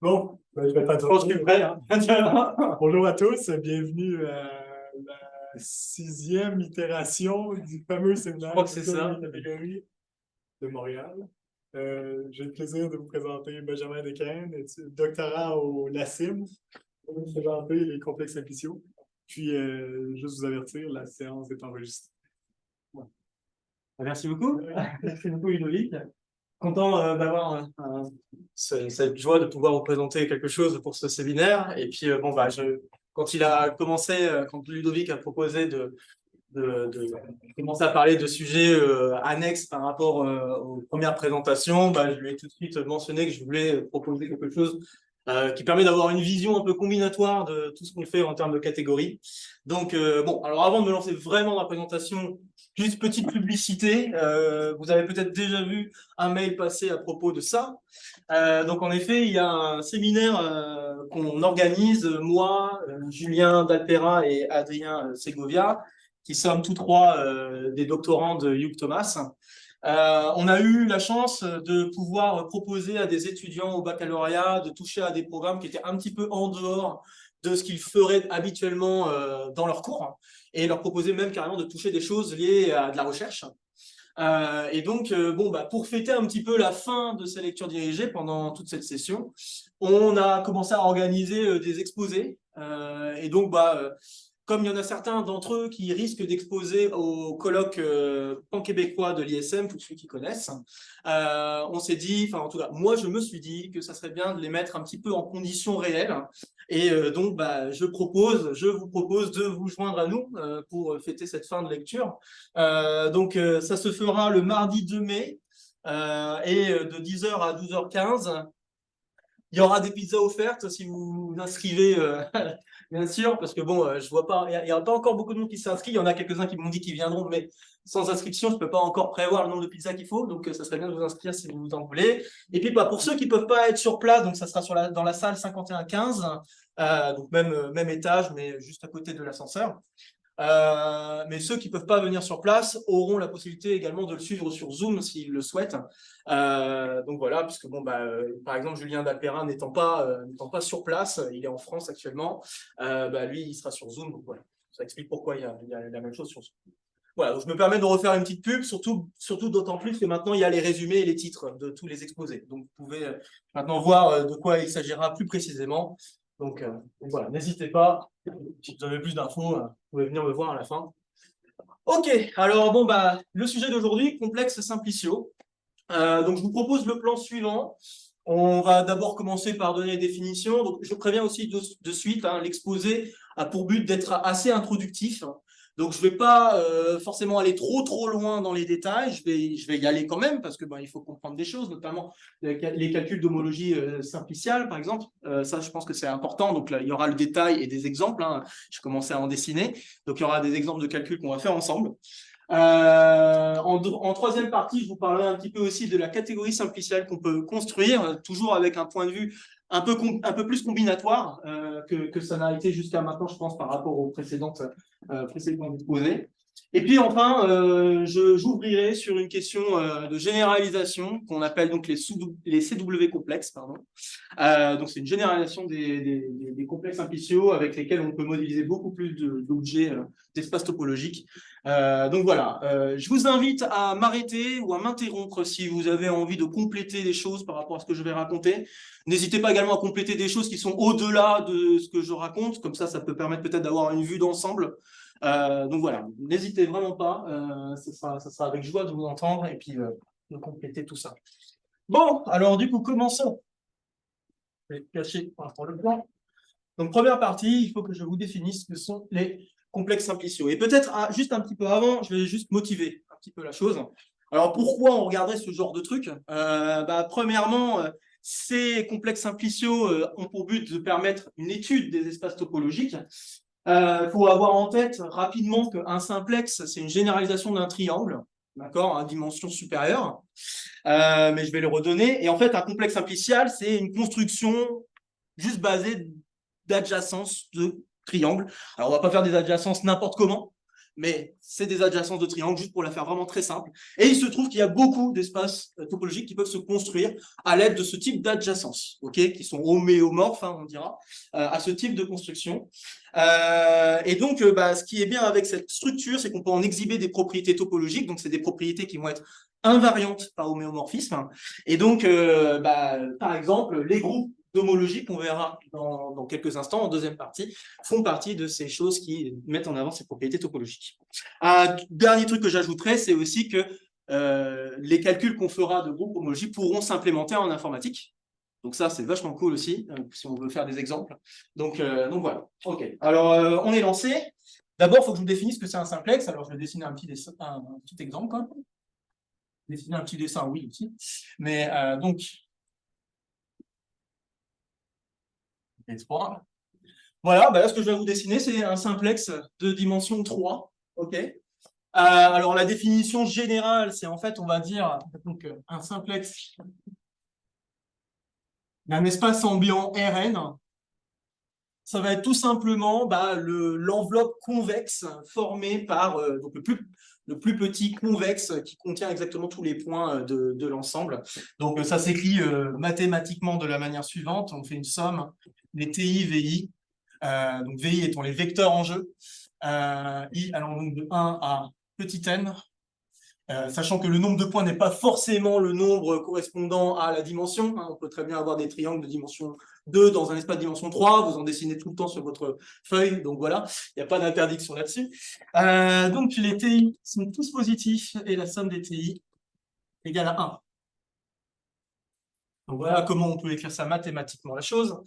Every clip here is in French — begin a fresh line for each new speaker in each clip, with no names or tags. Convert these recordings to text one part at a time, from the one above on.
Bon, je vais
Je pense que je suis prêt, hein.
Bonjour à tous, bienvenue à la sixième itération du fameux
Je
séminaire
crois que c'est ça.
de catégorie de Montréal. J'ai le plaisir de vous présenter Benjamin Descaines, doctorant au LACIM, pour vous présenter les complexes implicaux. Puis, juste vous avertir, la séance est enregistrée.
Merci beaucoup. Merci beaucoup, Ludovic. Content d'avoir cette joie de pouvoir vous présenter quelque chose pour ce séminaire. Et puis, quand il a commencé, quand Ludovic a proposé de commencer à parler de sujets annexes par rapport aux premières présentations, je lui ai tout de suite mentionné que je voulais proposer quelque chose qui permet d'avoir une vision un peu combinatoire de tout ce qu'on fait en termes de catégories. Donc, alors avant de me lancer vraiment dans la présentation, juste petite publicité. Vous avez peut-être déjà vu un mail passer à propos de ça. Donc, en effet, il y a un séminaire qu'on organise, moi, Julien Dalpera et Adrien Segovia, qui sommes tous trois des doctorants de Hugh Thomas. On a eu la chance de pouvoir proposer à des étudiants au baccalauréat de toucher à des programmes qui étaient un petit peu en dehors de ce qu'ils feraient habituellement dans leurs cours et leur proposer même carrément de toucher des choses liées à de la recherche. Et donc, pour fêter un petit peu la fin de ces lectures dirigées pendant toute cette session, on a commencé à organiser des exposés. Et donc, comme il y en a certains d'entre eux qui risquent d'exposer au colloque pan-québécois de l'ISM, pour ceux qui connaissent, on s'est dit, enfin en tout cas, moi je me suis dit que ça serait bien de les mettre un petit peu en conditions réelles. Et donc, je vous propose de vous joindre à nous pour fêter cette fin de lecture. Ça se fera le mardi 2 mai de 10h à 12h15. Il y aura des pizzas offertes si vous vous inscrivez, bien sûr, parce que je vois pas, il n'y a pas encore beaucoup de monde qui s'inscrit. Il y en a quelques-uns qui m'ont dit qu'ils viendront, mais sans inscription, je ne peux pas encore prévoir le nombre de pizzas qu'il faut. Donc, ça serait bien de vous inscrire si vous en voulez. Et puis, pour ceux qui ne peuvent pas être sur place, donc ça sera dans la salle 5115, donc même étage, mais juste à côté de l'ascenseur. Mais ceux qui ne peuvent pas venir sur place auront la possibilité également de le suivre sur Zoom s'ils le souhaitent. Donc voilà, puisque par exemple, Julien Dalpera n'étant pas sur place, il est en France actuellement, lui, il sera sur Zoom. Donc voilà, ça explique pourquoi il y a la même chose sur Zoom. Voilà, donc je me permets de refaire une petite pub, surtout d'autant plus que maintenant, il y a les résumés et les titres de tous les exposés. Donc vous pouvez maintenant voir de quoi il s'agira plus précisément. Donc voilà, n'hésitez pas. Si vous avez plus d'infos, vous pouvez venir me voir à la fin. Ok, alors le sujet d'aujourd'hui, complexe simplicio. Donc je vous propose le plan suivant. On va d'abord commencer par donner les définitions. Donc je préviens aussi de suite, l'exposé a pour but d'être assez introductif. Donc je ne vais pas forcément aller trop loin dans les détails. Je vais y aller quand même parce que il faut comprendre des choses, notamment les calculs d'homologie simpliciale, par exemple. Ça, je pense que c'est important. Donc là, il y aura le détail et des exemples. Je commençais à en dessiner. Donc il y aura des exemples de calculs qu'on va faire ensemble. En troisième partie, je vous parlerai un petit peu aussi de la catégorie simpliciale qu'on peut construire, toujours avec un point de vue un peu plus combinatoire que ça n'a été jusqu'à maintenant, je pense, par rapport aux précédentes exposés. Et puis enfin, j'ouvrirai sur une question de généralisation qu'on appelle donc les CW complexes. Pardon. Donc c'est une généralisation des complexes simpliciaux avec lesquels on peut modéliser beaucoup plus d'objets d'espace topologique. Donc voilà, je vous invite à m'arrêter ou à m'interrompre si vous avez envie de compléter des choses par rapport à ce que je vais raconter. N'hésitez pas également à compléter des choses qui sont au-delà de ce que je raconte, comme ça peut permettre peut-être d'avoir une vue d'ensemble. Donc voilà, n'hésitez vraiment pas, ça sera avec joie de vous entendre et puis de compléter tout ça. Bon, alors du coup, commençons. Je vais cacher pour le plan. Donc première partie, il faut que je vous définisse ce que sont les complexes simpliciaux. Et peut-être juste un petit peu avant, je vais juste motiver un petit peu la chose. Alors pourquoi on regarderait ce genre de truc premièrement, ces complexes simpliciaux ont pour but de permettre une étude des espaces topologiques. Il faut avoir en tête rapidement qu'un simplex, c'est une généralisation d'un triangle, d'accord, à dimension supérieure. Mais je vais le redonner. Et en fait, un complexe simplicial, c'est une construction juste basée d'adjacence de triangles. Alors, on ne va pas faire des adjacences n'importe comment, mais c'est des adjacences de triangles, juste pour la faire vraiment très simple. Et il se trouve qu'il y a beaucoup d'espaces topologiques qui peuvent se construire à l'aide de ce type d'adjacences, okay, qui sont homéomorphes, hein, on dira, à ce type de construction. Et donc, ce qui est bien avec cette structure, c'est qu'on peut en exhiber des propriétés topologiques, donc c'est des propriétés qui vont être invariantes par homéomorphisme. Et donc, par exemple, les groupes d'homologie qu'on verra dans quelques instants, en deuxième partie, font partie de ces choses qui mettent en avant ces propriétés topologiques. Un dernier truc que j'ajouterais, c'est aussi que les calculs qu'on fera de groupes homologiques pourront s'implémenter en informatique. Donc ça, c'est vachement cool aussi, si on veut faire des exemples. Donc voilà. OK. Alors, on est lancé. D'abord, il faut que je vous définisse ce que c'est un simplex. Alors, je vais dessiner un petit exemple. Quoi. Dessiner un petit dessin, oui, aussi. Mais donc, voilà, là, ce que je vais vous dessiner, c'est un simplex de dimension 3. OK. Alors, la définition générale, c'est en fait, on va dire, donc, un simplex d'un espace ambiant Rn. Ça va être tout simplement l'enveloppe convexe formée par donc le plus petit convexe qui contient exactement tous les points de l'ensemble. Donc, ça s'écrit mathématiquement de la manière suivante. On fait une somme des TI, VI. Donc, VI étant les vecteurs en jeu. I allant donc de 1 à petit n. Sachant que le nombre de points n'est pas forcément le nombre correspondant à la dimension. Hein. On peut très bien avoir des triangles de dimension 2 dans un espace de dimension 3. Vous en dessinez tout le temps sur votre feuille. Donc voilà, il n'y a pas d'interdiction là-dessus. Donc les TI sont tous positifs et la somme des TI égale à 1. Donc voilà comment on peut écrire ça mathématiquement la chose.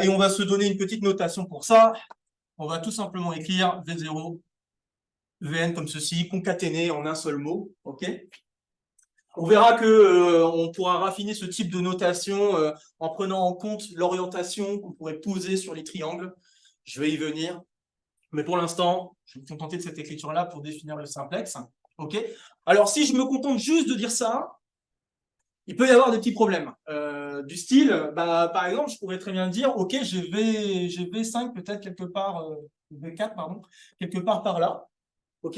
Et on va se donner une petite notation pour ça. On va tout simplement écrire V0 Vn comme ceci, concaténé en un seul mot, ok. On verra que on pourra raffiner ce type de notation en prenant en compte l'orientation qu'on pourrait poser sur les triangles. Je vais y venir, mais pour l'instant, je vais me contenter de cette écriture-là pour définir le simplex, ok. Alors, si je me contente juste de dire ça, il peut y avoir des petits problèmes du style, par exemple, je pourrais très bien dire, ok, j'ai V5 peut-être quelque part, V4 pardon, quelque part par là. OK.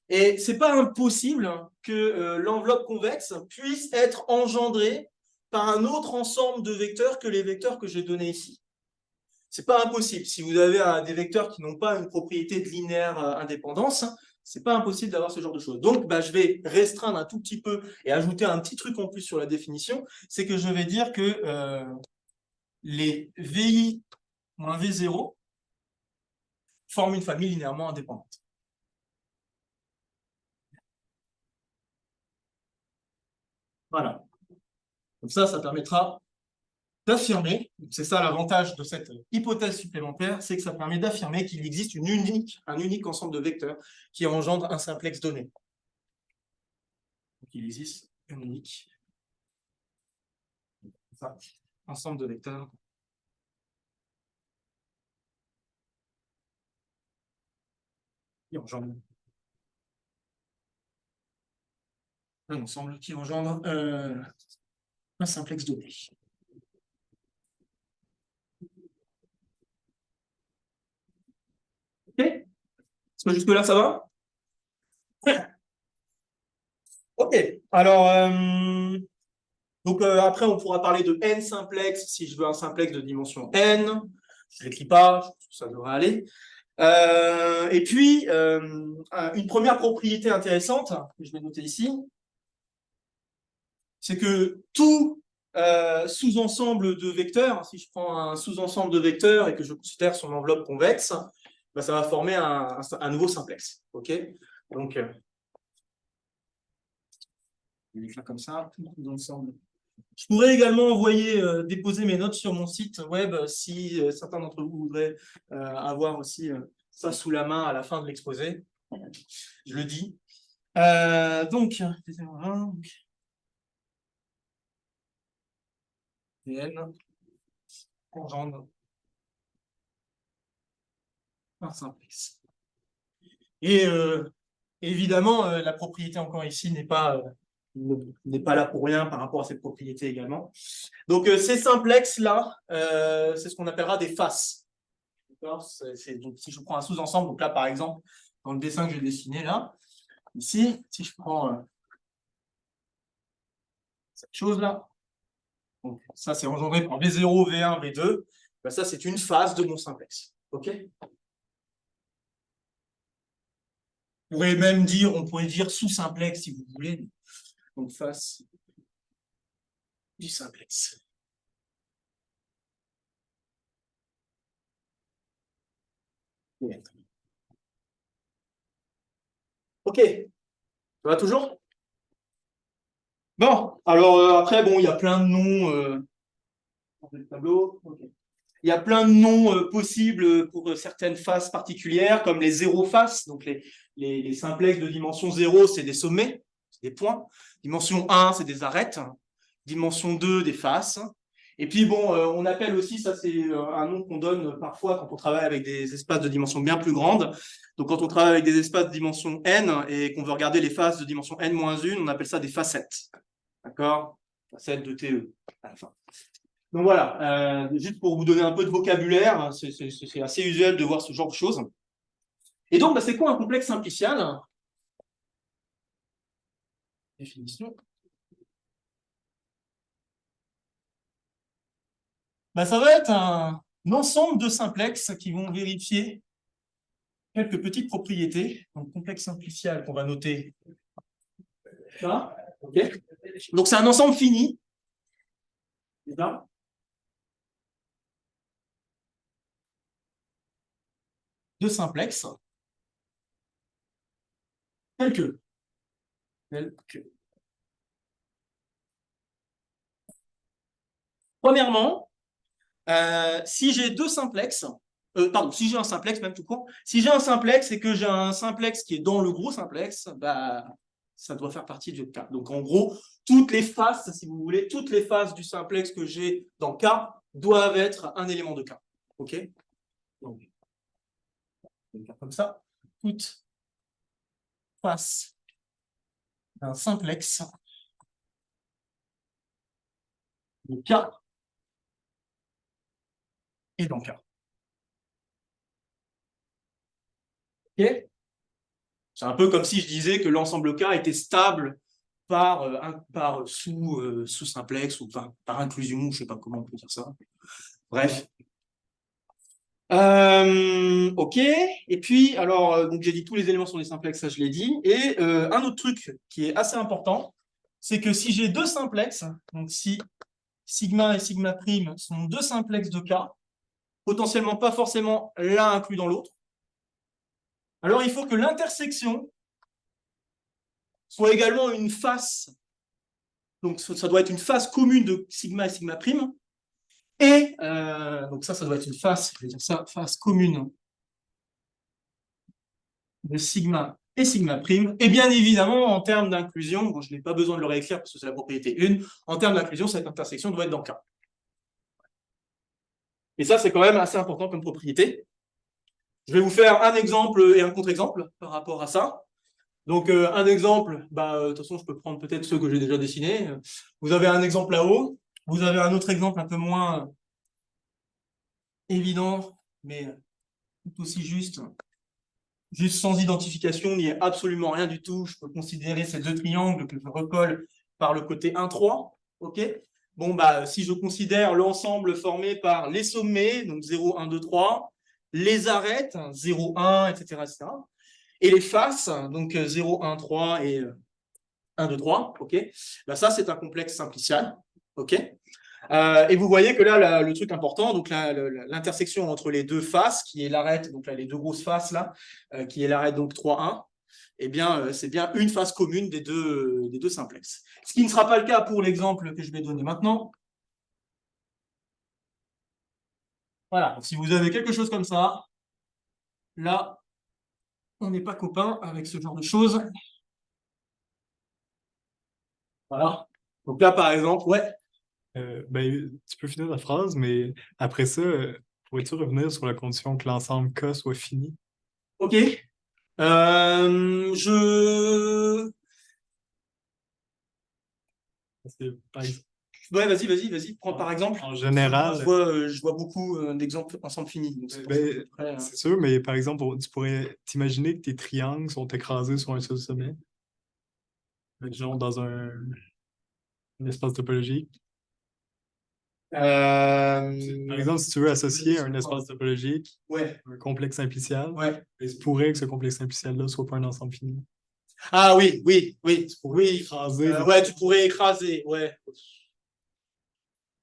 Et c'est pas impossible que l'enveloppe convexe puisse être engendrée par un autre ensemble de vecteurs que les vecteurs que j'ai donnés ici. C'est pas impossible. Si vous avez des vecteurs qui n'ont pas une propriété de linéaire indépendance, c'est pas impossible d'avoir ce genre de choses. Donc, je vais restreindre un tout petit peu et ajouter un petit truc en plus sur la définition, c'est que je vais dire que les VI moins V0 forment une famille linéairement indépendante. Voilà. Comme ça permettra d'affirmer, c'est ça l'avantage de cette hypothèse supplémentaire, c'est que ça permet d'affirmer qu'il existe un unique ensemble de vecteurs qui engendre un simplex donné. Donc il existe un unique ensemble de vecteurs qui engendre un ensemble qui engendre un simplex donné. Ok. Est-ce que jusque-là, ça va? Ok. Alors, donc après, on pourra parler de n simplex si je veux un simplex de dimension n. Je ne l'écris pas, je pense que ça devrait aller. Et puis, une première propriété intéressante, que je vais noter ici, c'est que tout sous-ensemble de vecteurs, si je prends un sous-ensemble de vecteurs et que je considère son enveloppe convexe, ça va former un nouveau simplex. Ok. Donc, je vais l'écrire comme ça, tout ensemble. Je pourrais également déposer mes notes sur mon site web si certains d'entre vous voudraient avoir aussi ça sous la main à la fin de l'exposé. Je le dis. Donc, Vn engendre un simplex. Et évidemment, la propriété encore ici n'est pas là pour rien par rapport à cette propriété également. Donc, ces simplex-là, c'est ce qu'on appellera des faces. Donc, si je prends un sous-ensemble, donc là, par exemple, dans le dessin que j'ai dessiné là. Ici, si je prends cette chose-là, donc ça c'est engendré par V0, V1, V2, ben ça c'est une phase de mon simplex. OK? On pourrait dire sous-simplex si vous voulez. Donc face du simplex. OK. Ça va toujours? Bon, alors après, bon, il y a plein de noms. Le tableau. Okay. Il y a plein de noms possibles pour certaines faces particulières, comme les zéro-faces. Donc les simplex de dimension 0, c'est des sommets, c'est des points. Dimension 1, c'est des arêtes. Dimension 2, des faces. Et puis bon, on appelle aussi, ça c'est un nom qu'on donne parfois quand on travaille avec des espaces de dimension bien plus grande. Donc quand on travaille avec des espaces de dimension n et qu'on veut regarder les faces de dimension n-1, on appelle ça des facettes. D'accord? Facettes de TE à la fin. Donc voilà, juste pour vous donner un peu de vocabulaire, c'est assez usuel de voir ce genre de choses. Et donc, bah, c'est quoi un complexe simplicial? Définition. Bah, ça va être un ensemble de simplexes qui vont vérifier quelques petites propriétés. Donc, complexe simplicial qu'on va noter là. Okay. Donc, c'est un ensemble fini. Là. De simplexes. Tel que. Premièrement, si j'ai deux simplexes, pardon, si j'ai un simplex, même tout court, si j'ai un simplex et que j'ai un simplex qui est dans le gros simplex, bah, ça doit faire partie du K. Donc en gros, toutes les faces, si vous voulez, toutes les faces du simplex que j'ai dans K doivent être un élément de K. OK? Donc, comme ça, toutes faces d'un simplex de K est dans K. OK? C'est un peu comme si je disais que l'ensemble K était stable par sous-simplex ou par inclusion, je ne sais pas comment on peut dire ça. Bref. OK. Et puis, alors, donc j'ai dit tous les éléments sont des simplexes, ça je l'ai dit. Et un autre truc qui est assez important, c'est que si j'ai deux simplexes, donc si sigma et sigma prime sont deux simplexes de K, potentiellement pas forcément l'un inclus dans l'autre, alors il faut que l'intersection soit également une face. Donc ça doit être une face commune de sigma et sigma prime. Et donc ça doit être une face, je vais dire ça, face commune de sigma et sigma prime. Et bien évidemment, en termes d'inclusion, bon, je n'ai pas besoin de le réécrire parce que c'est la propriété 1, en termes d'inclusion, cette intersection doit être dans K. Et ça, c'est quand même assez important comme propriété. Je vais vous faire un exemple et un contre-exemple par rapport à ça. Donc, un exemple, bah, de toute façon, je peux prendre peut-être ceux que j'ai déjà dessinés. Vous avez un exemple là-haut. Vous avez un autre exemple un peu moins évident, mais tout aussi juste. Juste sans identification, il n'y a absolument rien du tout. Je peux considérer ces deux triangles que je recolle par le côté 1, 3. OK? Bon, bah, si je considère l'ensemble formé par les sommets, donc 0, 1, 2, 3, les arêtes, 0, 1, etc., etc., et les faces, donc 0, 1, 3 et 1, 2, 3, OK? Bah, ça, c'est un complexe simplicial. OK? Et vous voyez que là, le truc important, donc l'intersection entre les deux faces, qui est l'arête, donc là, les deux grosses faces là, qui est l'arête donc 3, 1, eh bien, c'est bien une face commune des deux simplexes. Ce qui ne sera pas le cas pour l'exemple que je vais donner maintenant. Voilà, donc si vous avez quelque chose comme ça, là, on n'est pas copains avec ce genre de choses. Voilà. Donc là, par exemple, ouais.
Ben, tu peux finir la phrase, mais après ça, pourrais-tu revenir sur la condition que l'ensemble K soit fini?
OK. Je...
Parce que, par exemple,
Ouais, vas-y. Prends par exemple.
En
Moi,
général,
je vois beaucoup d'exemples ensemble finis. Donc, c'est pour ça que
ben,
après,
c'est sûr, mais par exemple, tu pourrais t'imaginer que tes triangles sont écrasés sur un seul sommet, genre dans un espace topologique. Par exemple, si tu veux associer un espace topologique
ouais,
un complexe simplicial,
ouais.
il se pourrait que ce complexe simplicial-là soit pas un ensemble fini.
Ah oui.
Pourrait écraser
Ouais, tu pourrais écraser, ouais.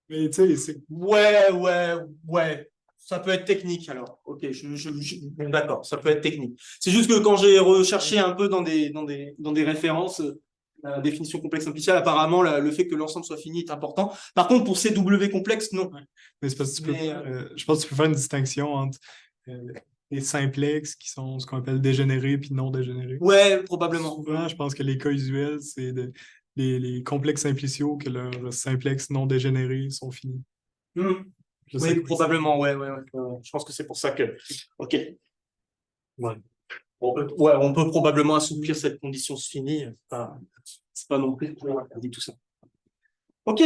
Mais tu sais, c'est
Ouais. Ça peut être technique alors. Ok, bon, d'accord, ça peut être technique. C'est juste que quand j'ai recherché un peu dans des références, la définition complexe simplicielle, apparemment, le fait que l'ensemble soit fini est important. Par contre, pour CW complexe, non.
mais c'est parce que tu peux
Mais,
faire, je pense que tu peux faire une distinction entre euh, les simplexes qui sont ce qu'on appelle dégénérés puis non dégénérés.
ouais, probablement.
Souvent, je pense que les cas usuels, c'est les complexes simpliciaux que leurs complexes non dégénérés sont finis.
Hmm.
Je sais
Oui,
que
probablement, ouais. Je pense que c'est pour ça que. Ok. Ouais. Ouais, on peut probablement assouplir cette condition finie. C'est pas non plus dit tout ça. Ok.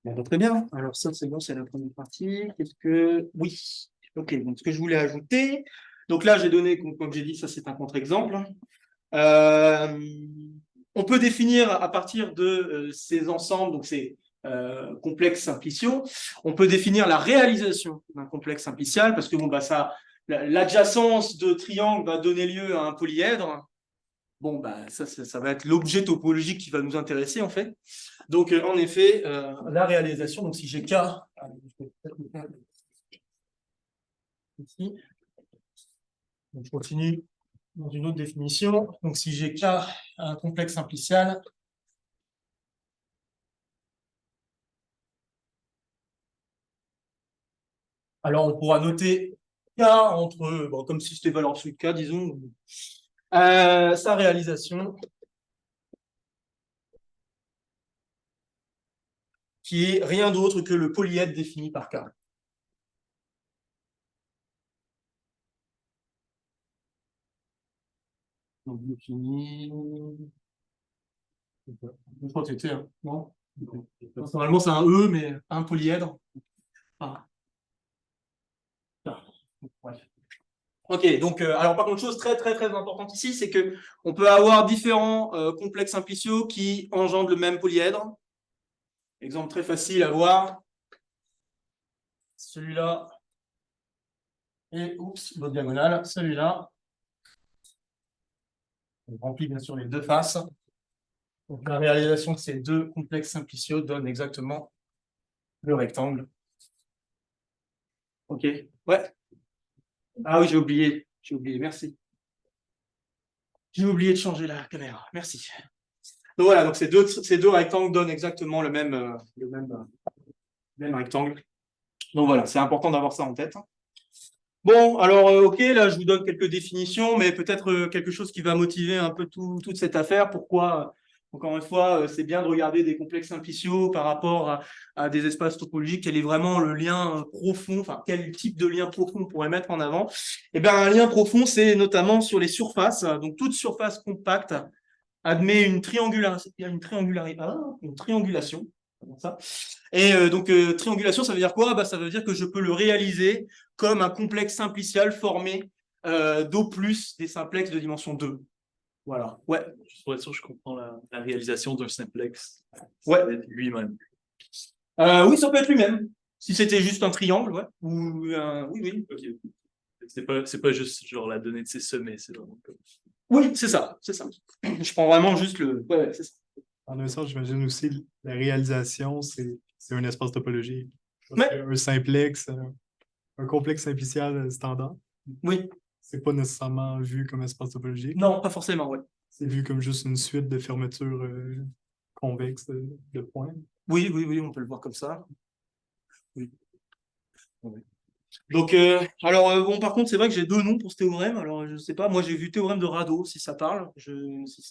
Bon, bah, très bien. Alors ça, c'est bon, c'est la première partie. Qu'est-ce que... Oui. Ok, donc ce que je voulais ajouter. Donc là, j'ai donné, comme j'ai dit, ça c'est un contre-exemple. Euh, on peut définir à partir de ces ensembles, donc ces complexes simpliciaux, on peut définir la réalisation d'un complexe simplicial, parce que bon, bah, ça, l'adjacence de triangle va donner lieu à un polyèdre. Bon, bah, ça va être l'objet topologique qui va nous intéresser, en fait. Donc, en effet, la réalisation, donc si j'ai K, ici, donc je continue dans une autre définition. Donc, si j'ai K un complexe simplicial, alors on pourra noter K entre, bon, comme si c'était valeur absolue de K, disons, sa réalisation, qui est rien d'autre que le polyèdre défini par K. Donc, défini. Je crois que c'était, hein, non? Normalement, c'est un E, mais un polyèdre. Ah. Ouais. Ok, donc alors par contre, chose très importante ici, c'est que on peut avoir différents complexes simpliciaux qui engendrent le même polyèdre. Exemple très facile à voir. Celui-là et oups, l'autre diagonale, celui-là. On remplit bien sûr les deux faces. Donc la réalisation de ces deux complexes simpliciaux donne exactement le rectangle. Ok, ouais. Ah oui, j'ai oublié, merci. J'ai oublié de changer la caméra, merci. Donc voilà, donc ces deux rectangles donnent exactement même rectangle. Donc voilà, c'est important d'avoir ça en tête. Bon, alors, ok, là, je vous donne quelques définitions, mais peut-être quelque chose qui va motiver un peu toute cette affaire. Pourquoi, encore une fois, c'est bien de regarder des complexes simpliciaux par rapport à des espaces topologiques. Quel est vraiment le lien profond, enfin, quel type de lien profond on pourrait mettre en avant? Eh bien, un lien profond, c'est notamment sur les surfaces. Donc, toute surface compacte admet une triangulation. Ça. Et donc, triangulation, ça veut dire quoi? Bah, ça veut dire que je peux le réaliser comme un complexe simplicial formé d'O plus des simplexes de dimension 2. Voilà. Ouais.
Juste pour être sûr, je comprends la réalisation d'un simplex.
Ouais.
Lui-même.
Oui, ça peut être lui-même. Si c'était juste un triangle, ouais. Ou oui.
Ok. C'est pas juste genre la donnée de ses sommets, c'est vraiment comme.
Oui, c'est ça. Je prends vraiment juste le. Ouais, c'est ça.
en un sens, j'imagine aussi la réalisation, c'est un espace topologique. Parce
Ouais.
qu'un simplex, un complexe simplicial standard,
Oui.
c'est pas nécessairement vu comme espace topologique.
Non, pas forcément, ouais.
C'est vu comme juste une suite de fermetures convexes de points.
Oui, on peut le voir comme ça. Oui. Ouais. Donc, bon, par contre, c'est vrai que j'ai deux noms pour ce théorème. Alors, je sais pas, moi j'ai vu théorème de Rado, si ça parle. Si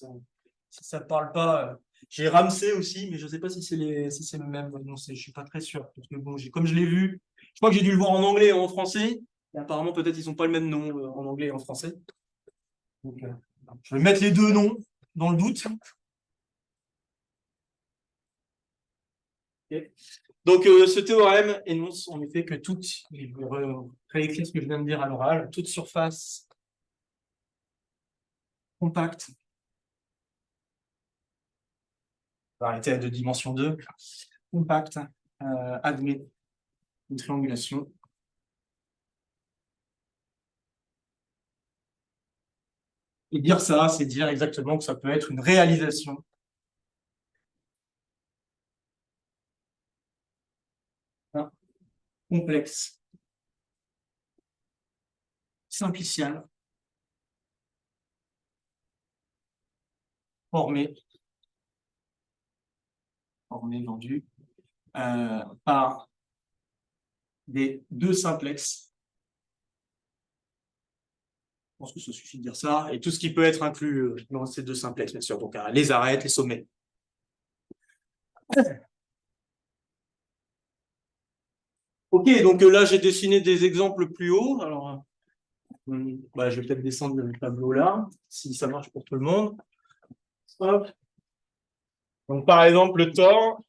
ça parle pas, j'ai Ramsey aussi, mais je sais pas si c'est le même. Non, je suis pas très sûr. Parce que bon, comme je l'ai vu, je crois que j'ai dû le voir en anglais et en français. Et apparemment, peut-être ils ont pas le même nom en anglais et en français. Donc, je vais mettre les deux noms dans le doute. Ok. Donc, ce théorème énonce en effet que toute, je vais réécrire ce que je viens de dire à l'oral, toute surface compacte, variété de dimension 2, compacte, admet une triangulation. Et dire ça, c'est dire exactement que ça peut être une réalisation complexe, simplicial, formé, vendu, par des deux simplexes. Je pense que ça suffit de dire ça. Et tout ce qui peut être inclus dans ces deux simplexes, bien sûr. Donc, les arêtes, les sommets. Ok, donc là, j'ai dessiné des exemples plus hauts. Alors, je vais peut-être descendre le tableau là, si ça marche pour tout le monde. Hop. Donc, par exemple, le tore.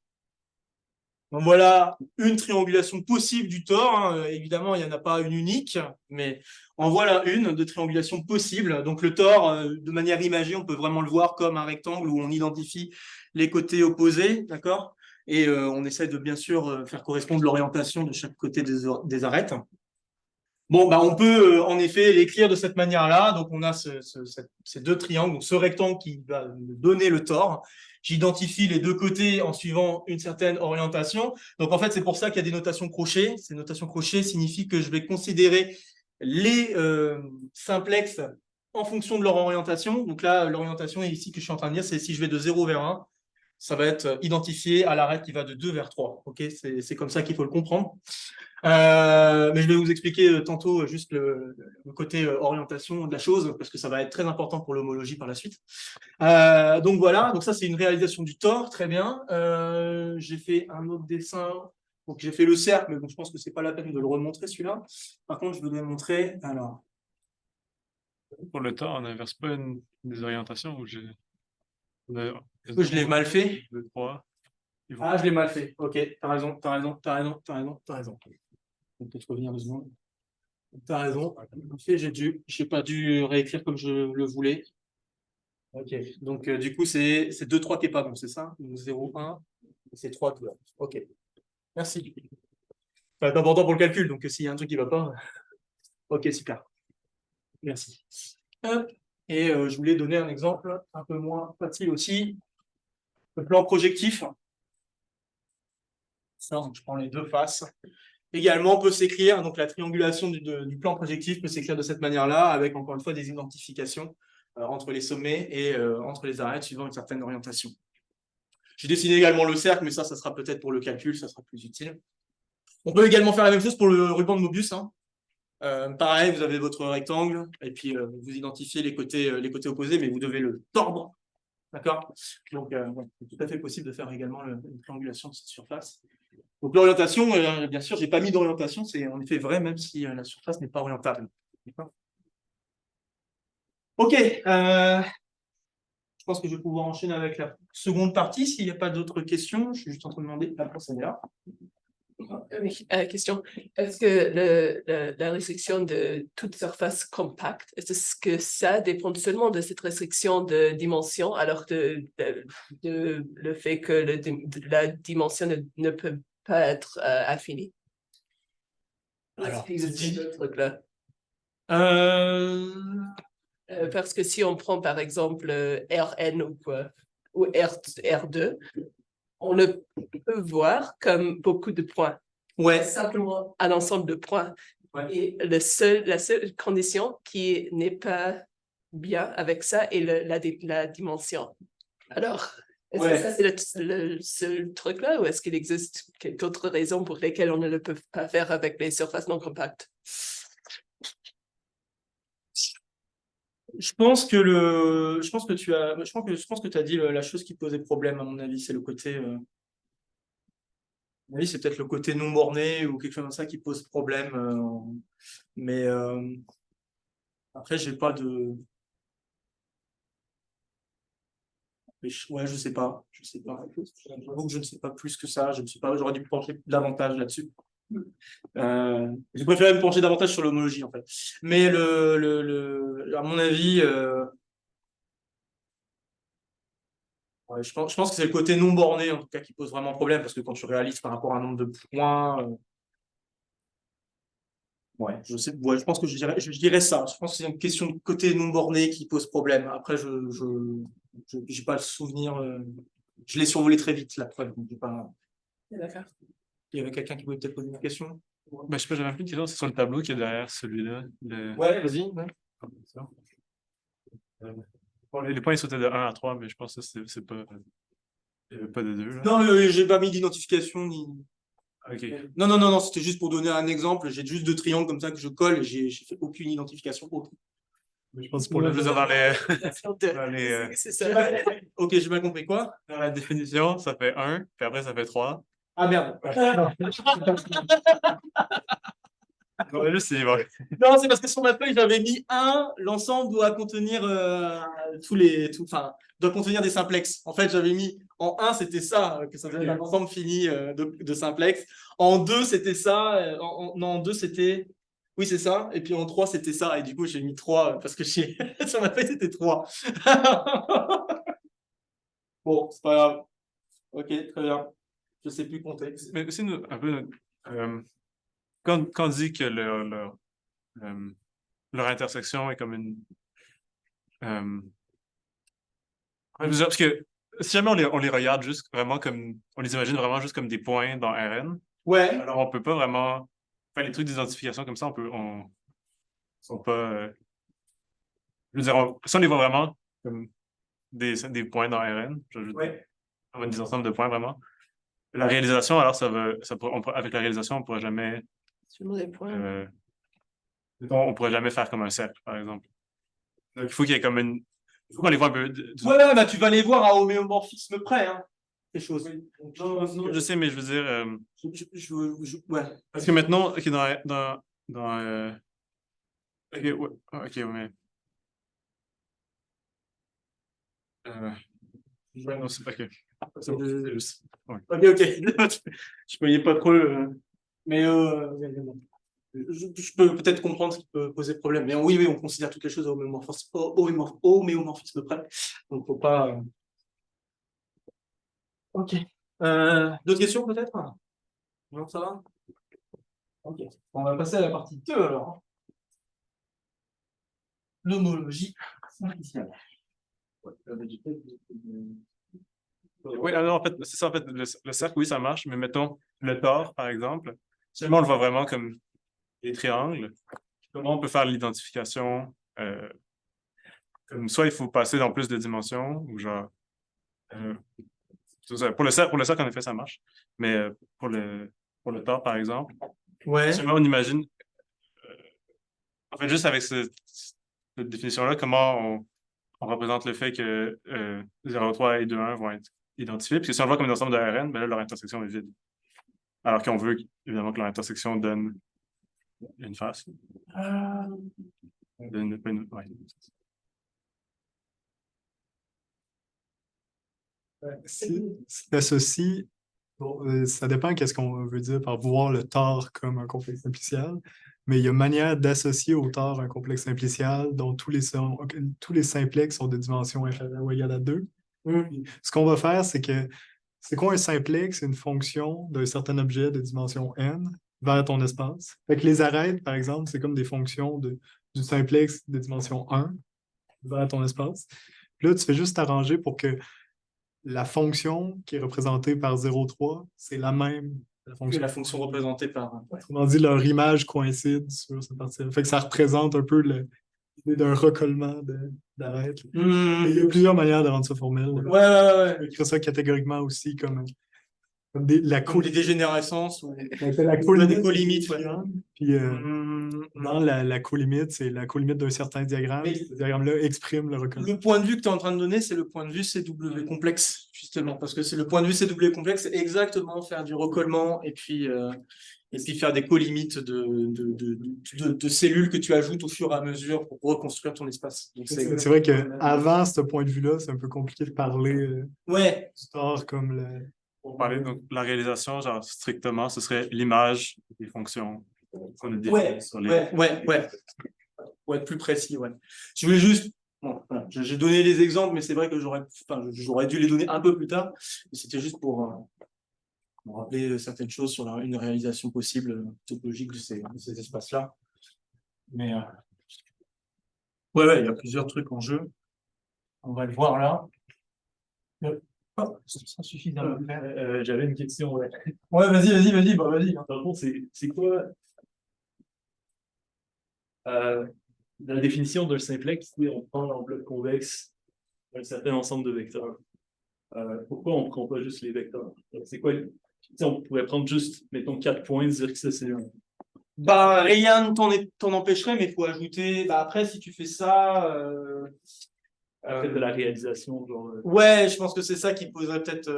Donc, voilà une triangulation possible du tore. Hein. Évidemment, il n'y en a pas une unique, mais en voilà une de triangulation possible. Donc, le tore, de manière imagée, on peut vraiment le voir comme un rectangle où on identifie les côtés opposés, d'accord? Et on essaie de, bien sûr, faire correspondre l'orientation de chaque côté des arêtes. Bon, on peut en effet l'écrire de cette manière-là. Donc, on a ces deux triangles, donc ce rectangle qui va me donner le tore. J'identifie les deux côtés en suivant une certaine orientation. Donc, en fait, c'est pour ça qu'il y a des notations crochet. Ces notations crochet signifient que je vais considérer les simplexes en fonction de leur orientation. Donc là, l'orientation ici que je suis en train de dire, c'est si je vais de 0 vers 1, ça va être identifié à l'arête qui va de 2 vers 3. Okay, c'est comme ça qu'il faut le comprendre. Mais je vais vous expliquer tantôt juste le côté orientation de la chose, parce que ça va être très important pour l'homologie par la suite. Donc voilà, donc ça c'est une réalisation du tore, très bien. J'ai fait un autre dessin, donc j'ai fait le cercle, mais bon, je pense que c'est pas la peine de le remontrer celui-là. Par contre, je voudrais montrer, alors...
Pour le temps, on n'inverse pas une des orientations où
Je l'ai mal fait.
2, 3.
Ah, je l'ai mal fait. Ok, t'as raison. Je vais peut-être revenir 2 secondes. T'as raison. J'ai pas dû réécrire comme je le voulais. Ok, donc du coup, c'est 2, 3 qui est pas bon, c'est ça? 0, 1, c'est 3 tout là. Ok, merci. Ça va être important pour le calcul, donc s'il y a un truc qui va pas. Ok, super. Merci. Hop. Et je voulais donner un exemple un peu moins facile aussi. Le plan projectif. Ça, donc, je prends les deux faces. Également, peut s'écrire, donc la triangulation du plan projectif peut s'écrire de cette manière-là, avec encore une fois des identifications entre les sommets et entre les arêtes suivant une certaine orientation. J'ai dessiné également le cercle, mais ça sera peut-être pour le calcul, ça sera plus utile. On peut également faire la même chose pour le ruban de Mobius. Hein. Pareil, vous avez votre rectangle, et puis vous identifiez les côtés opposés, mais vous devez le tordre. D'accord? Donc, c'est tout à fait possible de faire également une triangulation de cette surface. Donc l'orientation, bien sûr, j'ai pas mis d'orientation, c'est en effet vrai, même si la surface n'est pas orientable. Ok, je pense que je vais pouvoir enchaîner avec la seconde partie. S'il n'y a pas d'autres questions, je suis juste en train de demander la réponse est là.
Oui, question. Est-ce que la restriction de toute surface compacte, est-ce que ça dépend seulement de cette restriction de dimension, alors le fait que la dimension ne peut pas être infinie?
Alors,
ce truc-là. Parce que si on prend par exemple Rn ou quoi, ou R2, on le peut voir comme beaucoup de points.
Ouais.
Simplement un ensemble de points.
Ouais.
Et la seule condition qui n'est pas bien avec ça est la dimension. Alors, est-ce que ça c'est le seul truc-là, ou est-ce qu'il existe d'autres raisons pour lesquelles on ne le peut pas faire avec les surfaces non compactes?
Je pense que tu as dit la chose qui posait problème, à mon avis, c'est le côté. Oui, c'est peut-être le côté non borné ou quelque chose comme ça qui pose problème. Mais après, j'ai pas de Ouais, je sais pas. J'avoue que je ne sais pas plus que ça. Je ne sais pas. J'aurais dû me pencher davantage là-dessus. J'ai préféré me pencher davantage sur l'homologie en fait. Mais à mon avis, ouais, je pense que c'est le côté non borné en tout cas qui pose vraiment problème parce que quand tu réalises par rapport à un nombre de points, ouais, je pense que je dirais ça. Je pense que c'est une question de côté non borné qui pose problème. Après, j'ai pas le souvenir. Je l'ai survolé très vite la preuve. Donc j'ai pas.
D'accord.
Il y avait quelqu'un qui voulait peut-être poser une question.
Ben, je sais pas, j'avais un peu une question, c'est sur le tableau qui est derrière celui-là.
Ouais, vas-y. Ouais.
Ça. Bon, les points ils sautaient de 1 à 3, mais je pense que c'est pas. Il n'y avait pas de 2 là.
Non, j'ai pas mis d'identification ni.
Ok.
Non, c'était juste pour donner un exemple. J'ai juste 2 triangles comme ça que je colle et j'ai fait aucune identification autre.
Mais je pense que
Pour le dire dans les.
C'est ça.
Ok, j'ai mal compris quoi?
Dans la définition, ça fait 1, puis après ça fait 3.
Ah merde.
Non, juste, c'est bon.
Non, c'est parce que sur ma feuille, j'avais mis 1, l'ensemble doit contenir doit contenir des simplex. En fait, j'avais mis en 1, c'était ça, que ça faisait un ensemble fini de simplex. En 2, c'était ça. Non, en 2, c'était. Oui, c'est ça. Et puis en 3, c'était ça. Et du coup, j'ai mis 3 parce que sur ma feuille, c'était 3. Bon, c'est pas grave. Ok, très bien. Je sais plus compter.
Mais aussi, un peu. Quand on dit que leur intersection est comme une. Je veux dire, parce que si jamais on les regarde juste vraiment comme. On les imagine vraiment juste comme des points dans Rn,
Ouais.
alors on peut pas vraiment. Enfin, les trucs d'identification comme ça, on sont pas. Je veux dire, si on les voit vraiment comme des points dans Rn,
Ouais.
des ensembles de points vraiment. La réalisation, alors, avec la réalisation, on pourrait jamais.
Sur les points.
On pourrait jamais faire comme un cercle, par exemple. Donc, il faut qu'il y ait comme une. Il faut qu'on les voit un peu.
Ouais, bah, tu vas les voir à homéomorphisme près, hein, ces choses.
Non, je sais, mais je veux dire.
Ouais.
Parce que maintenant, ok, ok, ouais, ok, mais. Ouais, non, c'est pas que. C'est bon, c'est juste. Ouais.
Ok. Je voyais pas trop. Mais je peux peut-être comprendre ce qui peut poser problème. Mais oui, on considère toutes les choses au homéomorphisme près. Donc, faut pas. Ok. D'autres questions peut-être? Non, ça va? Ok. On va passer à la partie 2 alors. L'homologie simpliciale.
Oui, alors en fait, c'est ça, en fait, le cercle, oui, ça marche, mais mettons le tore, par exemple, seulement on le voit vraiment comme des triangles. Comment on peut faire l'identification? Comme soit il faut passer dans plus de dimensions, ou genre. Pour le cercle, en effet, ça marche. Mais pour le tore, par exemple,
Ouais.
seulement on imagine, en fait, juste avec cette définition-là, comment on représente le fait que 0,3 et 2,1 vont être identifiés. Parce que si on le voit comme un ensemble de Rn, ben là, leur intersection est vide. Alors qu'on veut évidemment que leur intersection donne une face. Ouais.
Si t'associes, bon, ça dépend qu'est-ce qu'on veut dire par voir le tore comme un complexe simplicial, mais il y a manière d'associer au tore un complexe simplicial dont tous les simplex sont de dimension inférieure ou égale à 2. Ce qu'on va faire, c'est quoi un simplex? C'est une fonction d'un certain objet de dimension n vers ton espace. Fait que les arêtes, par exemple, c'est comme des fonctions du simplex de dimension 1 vers ton espace. Puis là, tu fais juste t'arranger pour que la fonction qui est représentée par 0,3, c'est la même
Que la fonction représentée par.
Autrement dit, leur image coïncide sur cette partie-là. Fait que ça représente un peu l'idée d'un recollement d'arête. Il y a plusieurs manières de rendre ça formel.
Ouais.
On peut écrire ça catégoriquement aussi comme la
Comme des dégénérescences ou
la
des colimite. Ouais.
Puis dans la colimite, c'est la colimite d'un certain diagramme.
Mais
ce diagramme-là exprime le recollement.
le point de vue que tu es en train de donner, c'est le point de vue CW complexe, justement. Parce que c'est le point de vue CW complexe, c'est exactement faire du recollement et puis et puis faire des colimites de cellules que tu ajoutes au fur et à mesure pour reconstruire ton espace. Donc,
C'est vrai qu'avant ce point de vue-là, c'est un peu compliqué de parler
ouais,
du tort comme le.
Pour parler, donc, la réalisation, genre, strictement, ce serait l'image des fonctions qu'on a définies
ouais,
sur les.
ouais. Pour être plus précis, ouais. Je voulais juste, bon, voilà, j'ai donné les exemples, mais c'est vrai que j'aurais dû les donner un peu plus tard. Mais c'était juste pour rappeler certaines choses sur une réalisation possible topologique de ces espaces-là. Mais ouais, il y a plusieurs trucs en jeu. On va le voir là. Ça suffit d'un peu.
J'avais une question, ouais.
Ouais, vas-y. Bah, vas-y.
Par contre, c'est quoi la définition d'un simplex? Oui, on prend l'enveloppe convexe d'un certain ensemble de vecteurs. Pourquoi on ne prend pas juste les vecteurs? C'est quoi? On pourrait prendre juste, mettons, 4 points et dire que ça, c'est un.
Bah, rien ne t'en empêcherait, mais il faut ajouter. Bah, après, si tu fais ça.
Après de la réalisation, genre.
Ouais, je pense que c'est ça qui poserait peut-être.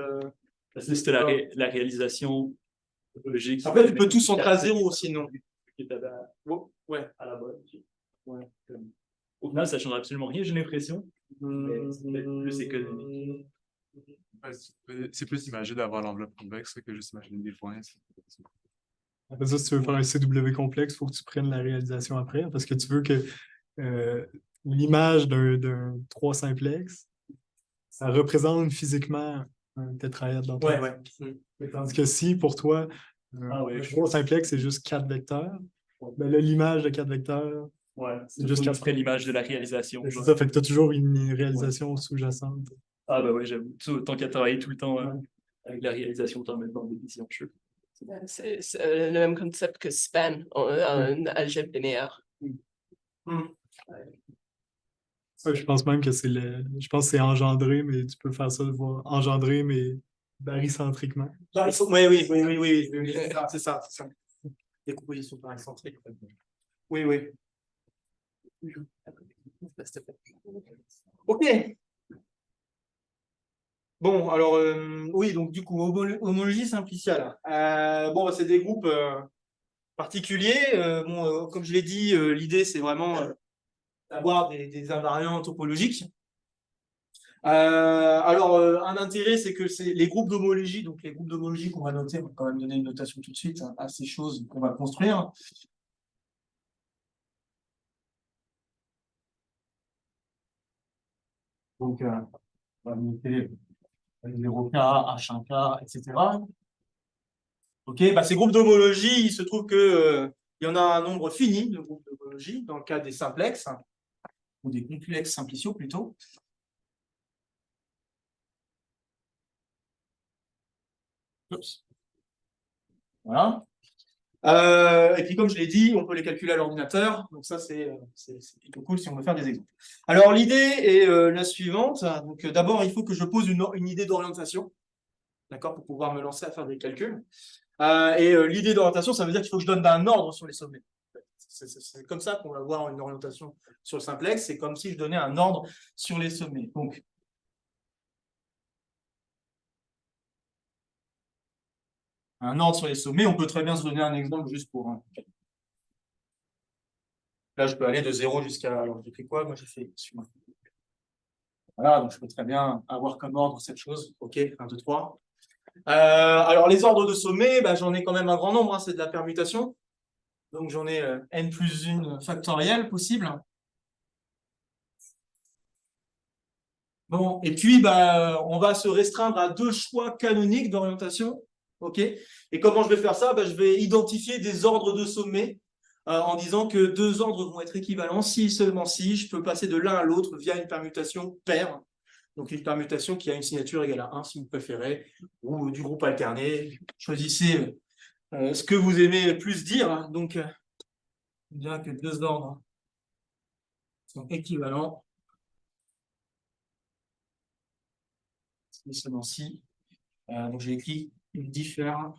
Parce que c'était la réalisation logique.
Après, tu peux tout centrer à zéro, sinon.
Ouais, à la base. Ouais. Au final, ça ne change absolument rien, j'ai l'impression. Mais c'est peut-être plus économique.
Ouais, c'est plus imagé d'avoir l'enveloppe convexe que juste imaginer des points.
Après ça, si tu veux faire un CW complexe, il faut que tu prennes la réalisation après, parce que tu veux que l'image d'un 3 simplex, ça représente physiquement un tétraèdre dans ton.
Ouais.
Tandis que si, pour toi, un 3 simplex, c'est juste 4 vecteurs, ben là, l'image de 4 vecteurs,
Ouais,
c'est juste 4
après l'image de la réalisation.
C'est ça, fait que tu as toujours une réalisation sous-jacente.
Ah, bah ouais, j'avoue. Tant qu'à travailler tout le temps avec la réalisation, t'en mets dans l'édition, je sais.
C'est le même concept que span, un algèbre linéaire.
Ouais, je pense même que je pense que c'est engendré, mais tu peux faire ça de voir engendré, mais barycentriquement.
Oui, c'est ça. Des compositions paracentriques. Oui. Ok. Bon, alors, oui, donc du coup, homologie simpliciale. Bon, bah, c'est des groupes particuliers. Comme je l'ai dit, l'idée, c'est vraiment d'avoir des invariants topologiques. Alors, un intérêt, c'est que c'est les groupes d'homologie, donc les groupes d'homologie qu'on va noter, on va quand même donner une notation tout de suite à ces choses qu'on va construire. Donc, on va noter 0K, H1K, etc. Ok, bah, ces groupes d'homologie, il se trouve que il y en a un nombre fini de groupes d'homologie dans le cas des simplexes, ou des complexes simpliciaux plutôt. Oups. Voilà. Et puis, comme je l'ai dit, on peut les calculer à l'ordinateur. Donc, ça, c'est plutôt cool si on veut faire des exemples. Alors, l'idée est la suivante. Donc, d'abord, il faut que je pose une idée d'orientation, d'accord, pour pouvoir me lancer à faire des calculs. L'idée d'orientation, ça veut dire qu'il faut que je donne un ordre sur les sommets. C'est comme ça qu'on va voir une orientation sur le simplex. C'est comme si je donnais un ordre sur les sommets. Donc, un ordre sur les sommets, on peut très bien se donner un exemple juste pour un. Là, je peux aller de 0 jusqu'à. Alors, j'ai fait quoi? Moi, j'ai fait. Voilà, donc je peux très bien avoir comme ordre cette chose. OK, 1, 2, 3. Alors, les ordres de sommets, bah, j'en ai quand même un grand nombre. C'est de la permutation. Donc, j'en ai n plus 1 factorielle possible. Bon, et puis, bah, on va se restreindre à 2 choix canoniques d'orientation. OK? Et comment je vais faire ça? Bah, je vais identifier des ordres de sommets en disant que 2 ordres vont être équivalents si et seulement si je peux passer de l'un à l'autre via une permutation paire. Donc, une permutation qui a une signature égale à 1 si vous préférez, ou du groupe alterné. Choisissez ce que vous aimez plus dire. Donc, on dira que 2 ordres sont équivalents. Et seulement si. Donc, j'ai écrit une diffère.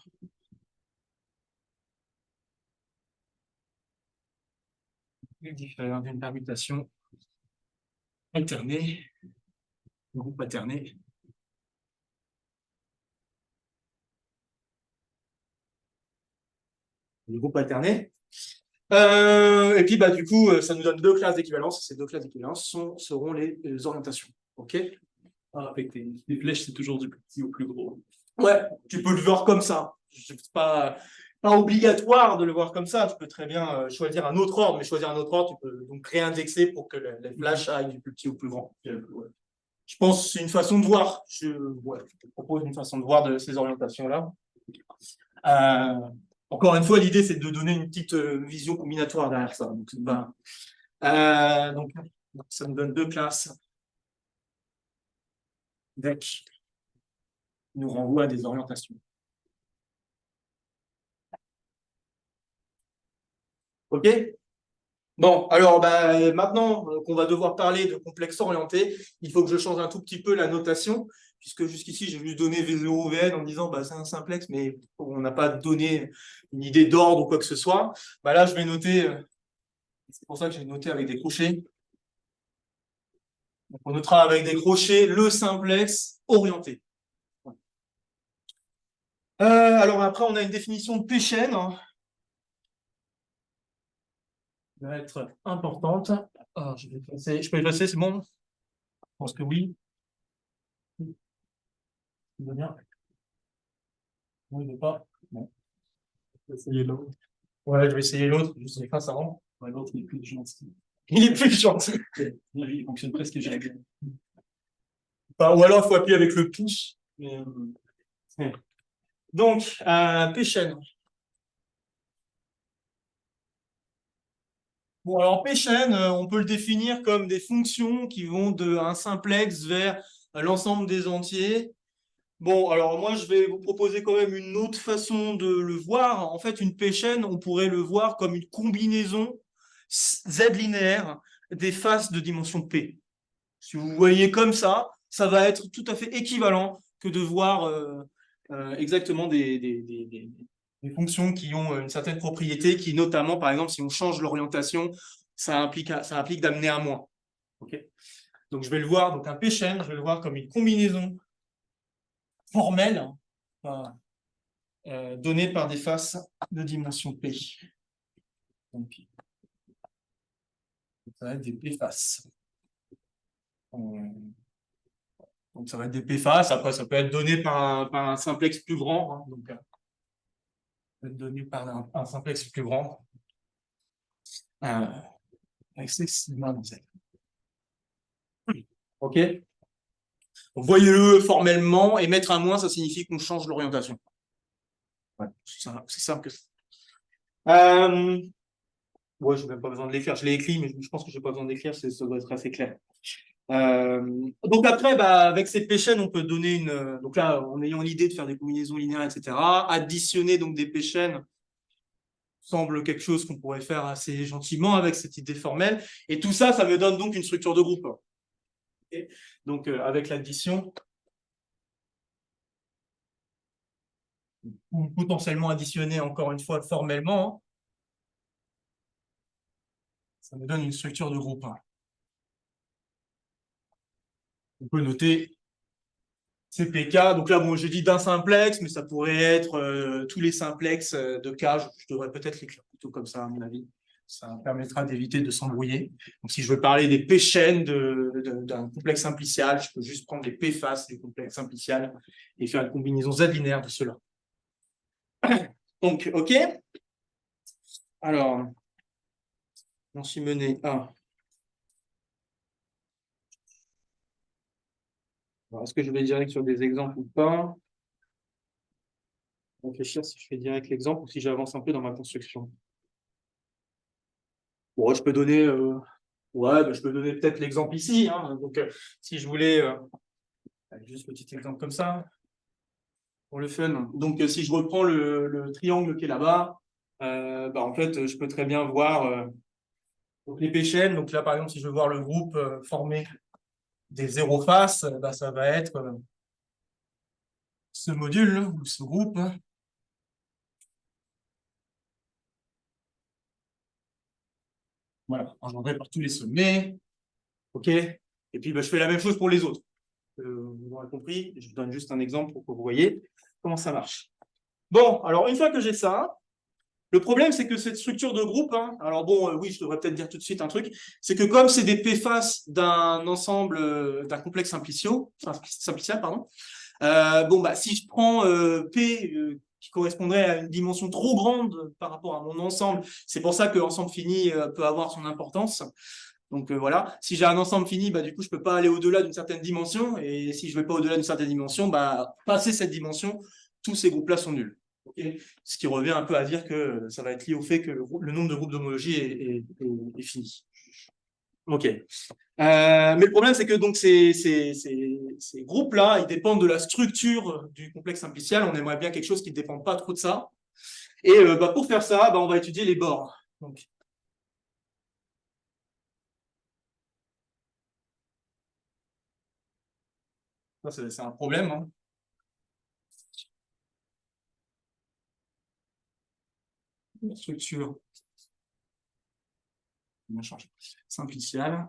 Une diffère d'une permutation alternée, groupe alterné. les groupes alternés. Et puis, du coup, ça nous donne deux classes d'équivalence. Ces deux classes d'équivalence seront les orientations. OK?
Avec des flèches, c'est toujours du plus petit au plus gros.
Ouais, tu peux le voir comme ça. C'est pas obligatoire de le voir comme ça. Tu peux très bien choisir un autre ordre, mais choisir un autre ordre, tu peux donc réindexer pour que les flashs aillent du plus petit au plus grand.
Ouais.
Je pense que c'est une façon de voir. Je te propose une façon de voir de ces orientations-là. Encore une fois, l'idée, c'est de donner une petite vision combinatoire derrière ça. Donc, donc, ça nous donne deux classes qui nous renvoient à des orientations. OK? Bon, alors maintenant qu'on va devoir parler de complexe orienté, il faut que je change un tout petit peu la notation, puisque jusqu'ici, j'ai juste donné V0, Vn en disant c'est un simplex, mais on n'a pas donné une idée d'ordre ou quoi que ce soit. Là, je vais noter, c'est pour ça que j'ai noté avec des crochets. Donc, on notera avec des crochets le simplex orienté. Alors après, on a une définition de P-chaîne. Va être importante. Je peux effacer, c'est bon? Je pense que oui. Il va bien. Non, il ne veut pas. Bon. Je vais essayer l'autre. Ouais, je vais essayer l'autre. Je sais pas, ça rentre.
Ouais, l'autre, il est plus gentil.
Il est plus gentil.
Il fonctionne presque jamais.
Ou alors, il faut appuyer avec le pouce. Donc, P-chaîne. Bon, alors P-chaîne, on peut le définir comme des fonctions qui vont d'un simplex vers l'ensemble des entiers. Bon, alors moi, je vais vous proposer quand même une autre façon de le voir. En fait, une P-chaîne, on pourrait le voir comme une combinaison Z linéaire des faces de dimension P. Si vous voyez comme ça va être tout à fait équivalent que de voir exactement des fonctions qui ont une certaine propriété, qui notamment, par exemple, si on change l'orientation, ça implique d'amener un moins. Okay. Donc, je vais le voir, donc un P-chaîne, je vais le voir comme une combinaison formelle donnée par des faces de dimension P. Donc, ça va être des P-faces. Donc, ça va être des P-faces. Après, ça peut être donné par un simplex plus grand. Hein, donc, ça peut être donné par un simplex plus grand. Avec ces sigma dans Z. OK? Voyez-le formellement, et mettre un moins, ça signifie qu'on change l'orientation. Ouais, c'est simple que ça. Ouais, je n'ai même pas besoin de l'écrire. Je l'ai écrit, mais je pense que je n'ai pas besoin d'écrire, ça doit être assez clair. Donc après, avec ces P-chaînes, on peut donner une. Donc là, en ayant l'idée de faire des combinaisons linéaires, etc., additionner donc des P-chaînes semble quelque chose qu'on pourrait faire assez gentiment avec cette idée formelle. Et tout ça, ça me donne donc une structure de groupe. Okay. Donc avec l'addition, ou potentiellement additionner encore une fois formellement, ça me donne une structure de groupe. On peut noter CPK. Donc là, bon, j'ai dit d'un simplex, mais ça pourrait être tous les simplex de K. Je devrais peut-être l'écrire plutôt comme ça, à mon avis. Ça permettra d'éviter de s'embrouiller. Donc, si je veux parler des P-chaînes d'un complexe simplicial, je peux juste prendre les P-faces du complexe simplicial et faire une combinaison Z linéaire de cela. Donc, OK. Alors, on s'y menait à. Est-ce que je vais direct sur des exemples ou pas? Je vais réfléchir si je fais direct l'exemple ou si j'avance un peu dans ma construction. Bon, je peux donner, je peux donner peut-être l'exemple ici. Hein. Donc, si je voulais, juste un petit exemple comme ça, pour le fun. Donc, si je reprends le triangle qui est là-bas, en fait, je peux très bien voir donc les P-chaînes. Donc là, par exemple, si je veux voir le groupe formé des zéro faces, ça va être ce module ou ce groupe. Voilà, engendré par tous les sommets. OK. Et puis, je fais la même chose pour les autres. Vous aurez compris. Je vous donne juste un exemple pour que vous voyez comment ça marche. Bon, alors, une fois que j'ai ça, Le problème, c'est que cette structure de groupe, hein, alors bon, oui, je devrais peut-être dire tout de suite un truc, c'est que comme c'est des P-faces d'un ensemble, d'un complexe simplicial, pardon, bon, bah, si je prends P qui correspondrait à une dimension trop grande par rapport à mon ensemble, c'est pour ça que l'ensemble fini peut avoir son importance. Donc voilà, si j'ai un ensemble fini, bah, du coup, je peux pas aller au-delà d'une certaine dimension, et si je vais pas au-delà d'une certaine dimension, bah, passer cette dimension, tous ces groupes-là sont nuls. Okay, ce qui revient un peu à dire que ça va être lié au fait que le nombre de groupes d'homologie est fini. Ok. Mais le problème, c'est que donc ces groupes-là, ils dépendent de la structure du complexe simplicial. On aimerait bien quelque chose qui ne dépend pas trop de ça. Et bah, pour faire ça, bah, on va étudier les bords. Donc, ça, c'est un problème. Hein. La structure simpliciale.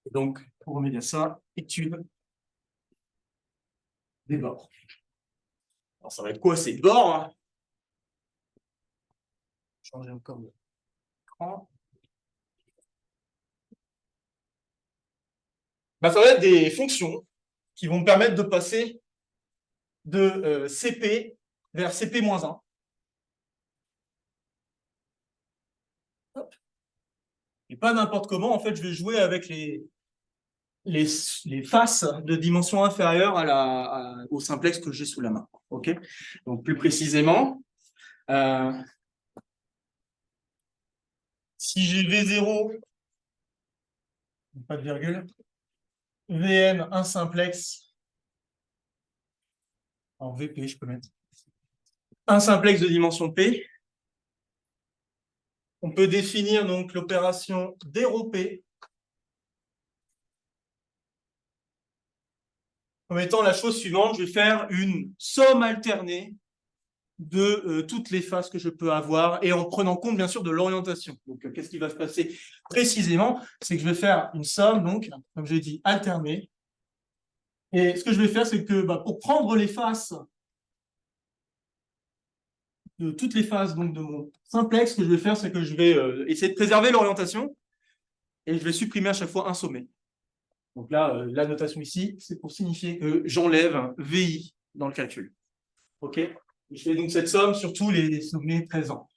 Et donc, pour remédier à ça, étude des bords. Alors, ça va être quoi ces bords? Hein, changer encore d'écran. Bah, ça va être des fonctions qui vont me permettre de passer de CP vers CP-1. Et pas n'importe comment, en fait, je vais jouer avec les faces de dimension inférieure au simplex que j'ai sous la main. Okay, donc, plus précisément, si j'ai V0, pas de virgule, Vn, un simplex, en Vp, je peux mettre un simplex de dimension P, on peut définir donc l'opération dérompée comme étant la chose suivante. Je vais faire une somme alternée de toutes les faces que je peux avoir et en prenant compte bien sûr de l'orientation. Donc qu'est-ce qui va se passer précisément? C'est que je vais faire une somme, donc, comme j'ai dit, alternée. Et ce que je vais faire, c'est que bah, pour prendre les faces de toutes les faces donc, de mon simplex, ce que je vais faire, c'est que je vais essayer de préserver l'orientation et je vais supprimer à chaque fois un sommet. Donc là, la notation ici, c'est pour signifier que j'enlève un VI dans le calcul. OK? Je fais donc cette somme sur tous les sommets présents.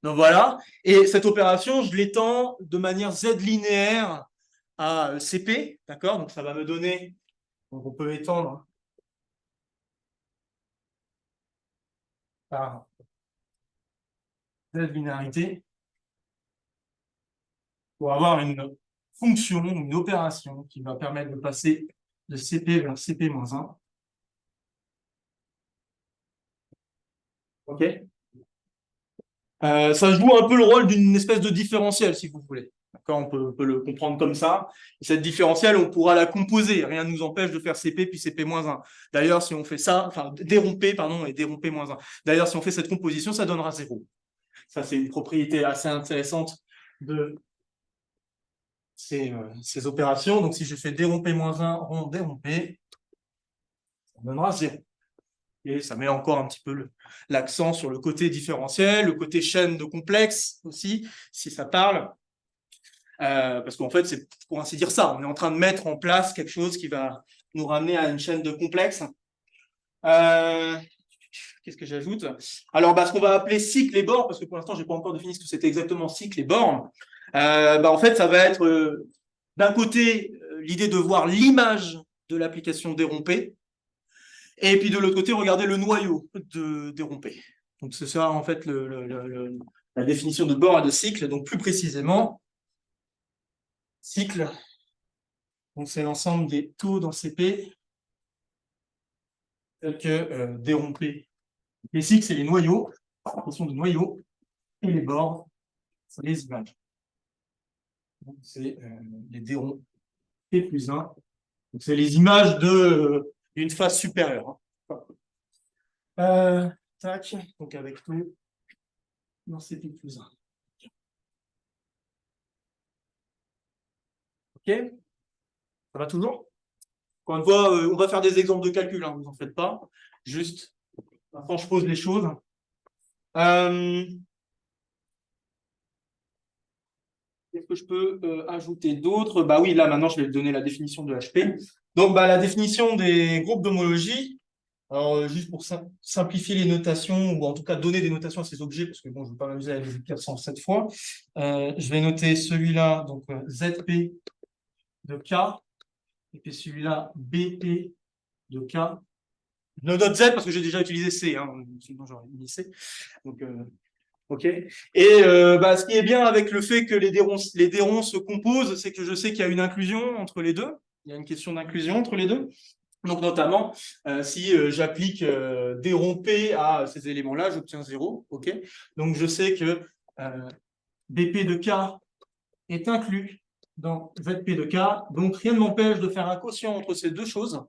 Donc voilà. Et cette opération, je l'étends de manière Z linéaire à CP. D'accord? Donc ça va me donner. Donc on peut étendre par Z linéarité pour avoir une fonction, une opération qui va permettre de passer de CP vers CP-1. OK? Ça joue un peu le rôle d'une espèce de différentiel, si vous voulez. On peut le comprendre comme ça. Et cette différentielle, on pourra la composer. Rien ne nous empêche de faire CP puis CP-1. D'ailleurs, si on fait ça, enfin, dérompé, pardon, et dérompé-1. D'ailleurs, si on fait cette composition, ça donnera 0. Ça, c'est une propriété assez intéressante de ces opérations. Donc, si je fais dérompé-1, rond, dérompé, ça donnera 0. Et ça met encore un petit peu l'accent sur le côté différentiel, le côté chaîne de complexe aussi, si ça parle. Parce qu'en fait, c'est pour ainsi dire ça. On est en train de mettre en place quelque chose qui va nous ramener à une chaîne de complexe. Qu'est-ce que j'ajoute? Alors, bah, ce qu'on va appeler cycle et bords, parce que pour l'instant, je n'ai pas encore défini ce que c'était exactement cycle et bords. Bah, en fait, ça va être d'un côté l'idée de voir l'image de l'application dérompée, et puis de l'autre côté, regarder le noyau de dérompé. Donc, c'est ça, en fait, la définition de bord et de cycle. Donc, plus précisément, cycle, donc c'est l'ensemble des taux dans CP tels que dérompé. Les cycles, c'est les noyaux, la question de noyaux, et les bords, c'est les images. Donc, c'est les dérompés plus 1. Donc, c'est les images d'une face supérieure. Tac, donc avec tout dans CP plus 1. OK? Ça va toujours? Encore une fois, on va faire des exemples de calcul, hein, vous en faites pas. Juste, maintenant, je pose les choses. Qu'est-ce que je peux ajouter d'autre? Bah oui, là, maintenant, je vais donner la définition de HP. Donc, bah, la définition des groupes d'homologie. Alors, juste pour simplifier les notations, ou en tout cas donner des notations à ces objets, parce que bon, je ne vais pas m'amuser à les écrire 107 fois. Je vais noter celui-là, donc ZP de K, et puis celui-là, BP de K. Je note Z parce que j'ai déjà utilisé C, hein, sinon j'aurais mis C. Donc, OK. Et bah, ce qui est bien avec le fait que les dérons se composent, c'est que je sais qu'il y a une inclusion entre les deux. Il y a une question d'inclusion entre les deux. Donc, notamment, si j'applique déron P à ces éléments-là, j'obtiens 0. OK. Donc, je sais que BP de K est inclus dans ZP de K. Donc, rien ne m'empêche de faire un quotient entre ces deux choses.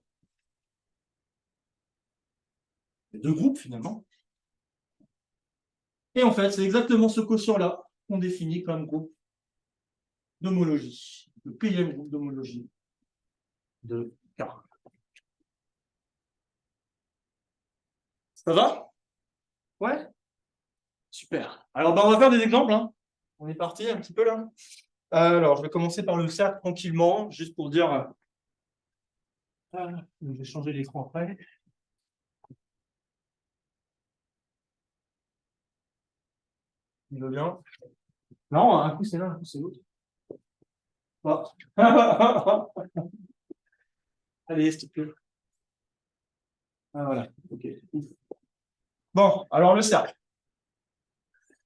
Les deux groupes, finalement. Et en fait, c'est exactement ce quotient-là qu'on définit comme groupe d'homologie. Le quatrième groupe d'homologie de K. Ça va? Ouais? Super. Alors, bah, on va faire des exemples. Hein. On est parti un petit peu là. Alors, je vais commencer par le cercle tranquillement, juste pour dire. Je vais changer l'écran après. Il va bien. Non, un coup c'est l'un, un coup c'est l'autre. Oh. Allez, s'il te plaît. Ah, voilà. Ok. Bon, alors le cercle.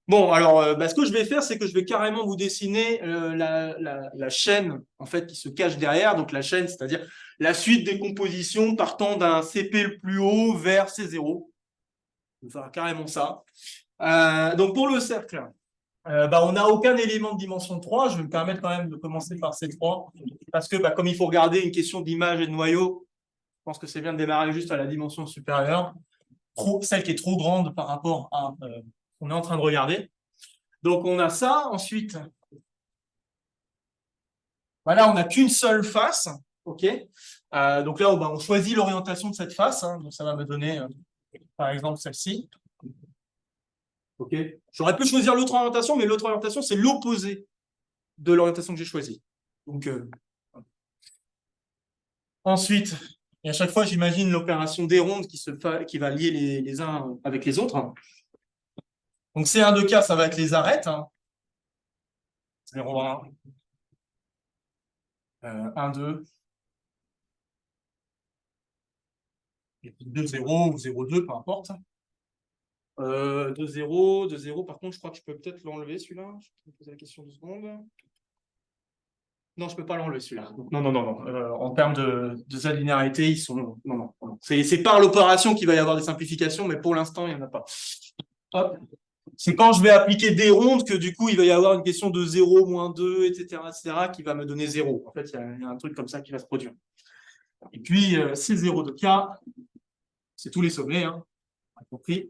Bon, alors, bah, ce que je vais faire, c'est que je vais carrément vous dessiner la chaîne en fait qui se cache derrière. Donc la chaîne, c'est-à-dire la suite des compositions partant d'un CP le plus haut vers C0. On va faire carrément ça. Donc pour le cercle, bah, on n'a aucun élément de dimension 3. Je vais me permettre quand même de commencer par C3 parce que bah, comme il faut regarder une question d'image et de noyau, je pense que c'est bien de démarrer juste à la dimension supérieure, celle qui est trop grande par rapport à qu'on est en train de regarder. Donc on a ça. Ensuite, voilà, on n'a qu'une seule face. OK. Donc là, bah, on choisit l'orientation de cette face. Hein, donc ça va me donner, par exemple, celle-ci. OK. J'aurais pu choisir l'autre orientation, mais l'autre orientation, c'est l'opposé de l'orientation que j'ai choisie. Donc, ensuite, et à chaque fois, j'imagine l'opération des rondes qui va lier les uns avec les autres. Donc, C1 de K, ça va être les arêtes. Hein. 0, 1, 1, 2, et puis 2, 0 ou 0, 2, peu importe. 2, 0, 2, 0. Par contre, je crois que je peux peut-être l'enlever, celui-là. Je vais me poser la question 2 secondes. Non, je ne peux pas l'enlever, celui-là. Non, non, non, non. En termes de Z-linéarité, ils sont... Non, non, non. C'est par l'opération qu'il va y avoir des simplifications, mais pour l'instant, il n'y en a pas. Hop. C'est quand je vais appliquer des rondes que du coup, il va y avoir une question de 0, moins 2, etc., qui va me donner 0. En fait, il y a un truc comme ça qui va se produire. Et puis, C0 de K, c'est tous les sommets, hein, on a compris.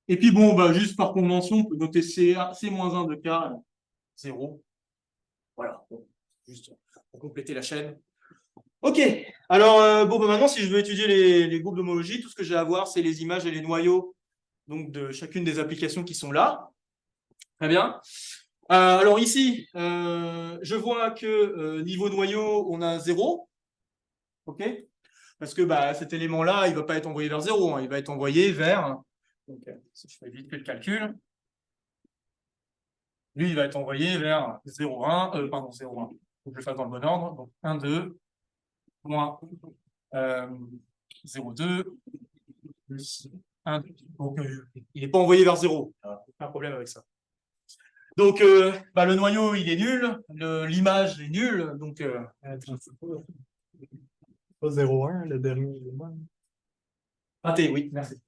Et puis, bon, bah, juste par convention, on peut noter C-1 de K, 0. Voilà, bon, juste pour compléter la chaîne. OK, alors, bon, bah, maintenant, si je veux étudier les groupes d'homologie, tout ce que j'ai à voir, c'est les images et les noyaux donc, de chacune des applications qui sont là. Très bien. Alors ici, je vois que niveau noyau, on a 0. OK. Parce que bah, cet élément-là, il ne va pas être envoyé vers 0, hein, il va être envoyé vers... Donc, si je fais vite fait le calcul, lui, il va être envoyé vers 0,1, pardon, 0,1. Il faut que je le fasse dans le bon ordre. Donc 1, 2, moins 0,2, plus 1, 2. Donc, il n'est pas envoyé vers 0. Pas de problème avec ça. Donc, bah, le noyau, il est nul. L'image est nulle. Donc,
Pas 0,1, le dernier élément.
raté, oui, merci.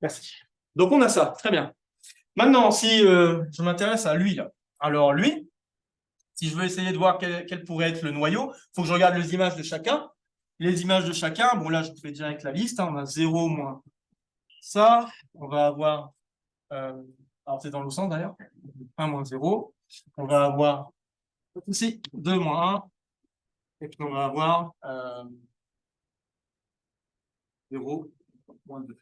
Merci. Donc, on a ça. Très bien. Maintenant, si je m'intéresse à lui, là. Alors, lui, si je veux essayer de voir quel pourrait être le noyau, il faut que je regarde les images de chacun. Les images de chacun, bon, là, je fais direct la liste. Hein, on a 0 moins ça. On va avoir Alors c'est dans le sens d'ailleurs. 1 moins 0. On va avoir ici 2 moins 1. Et puis on va avoir 0 moins 2.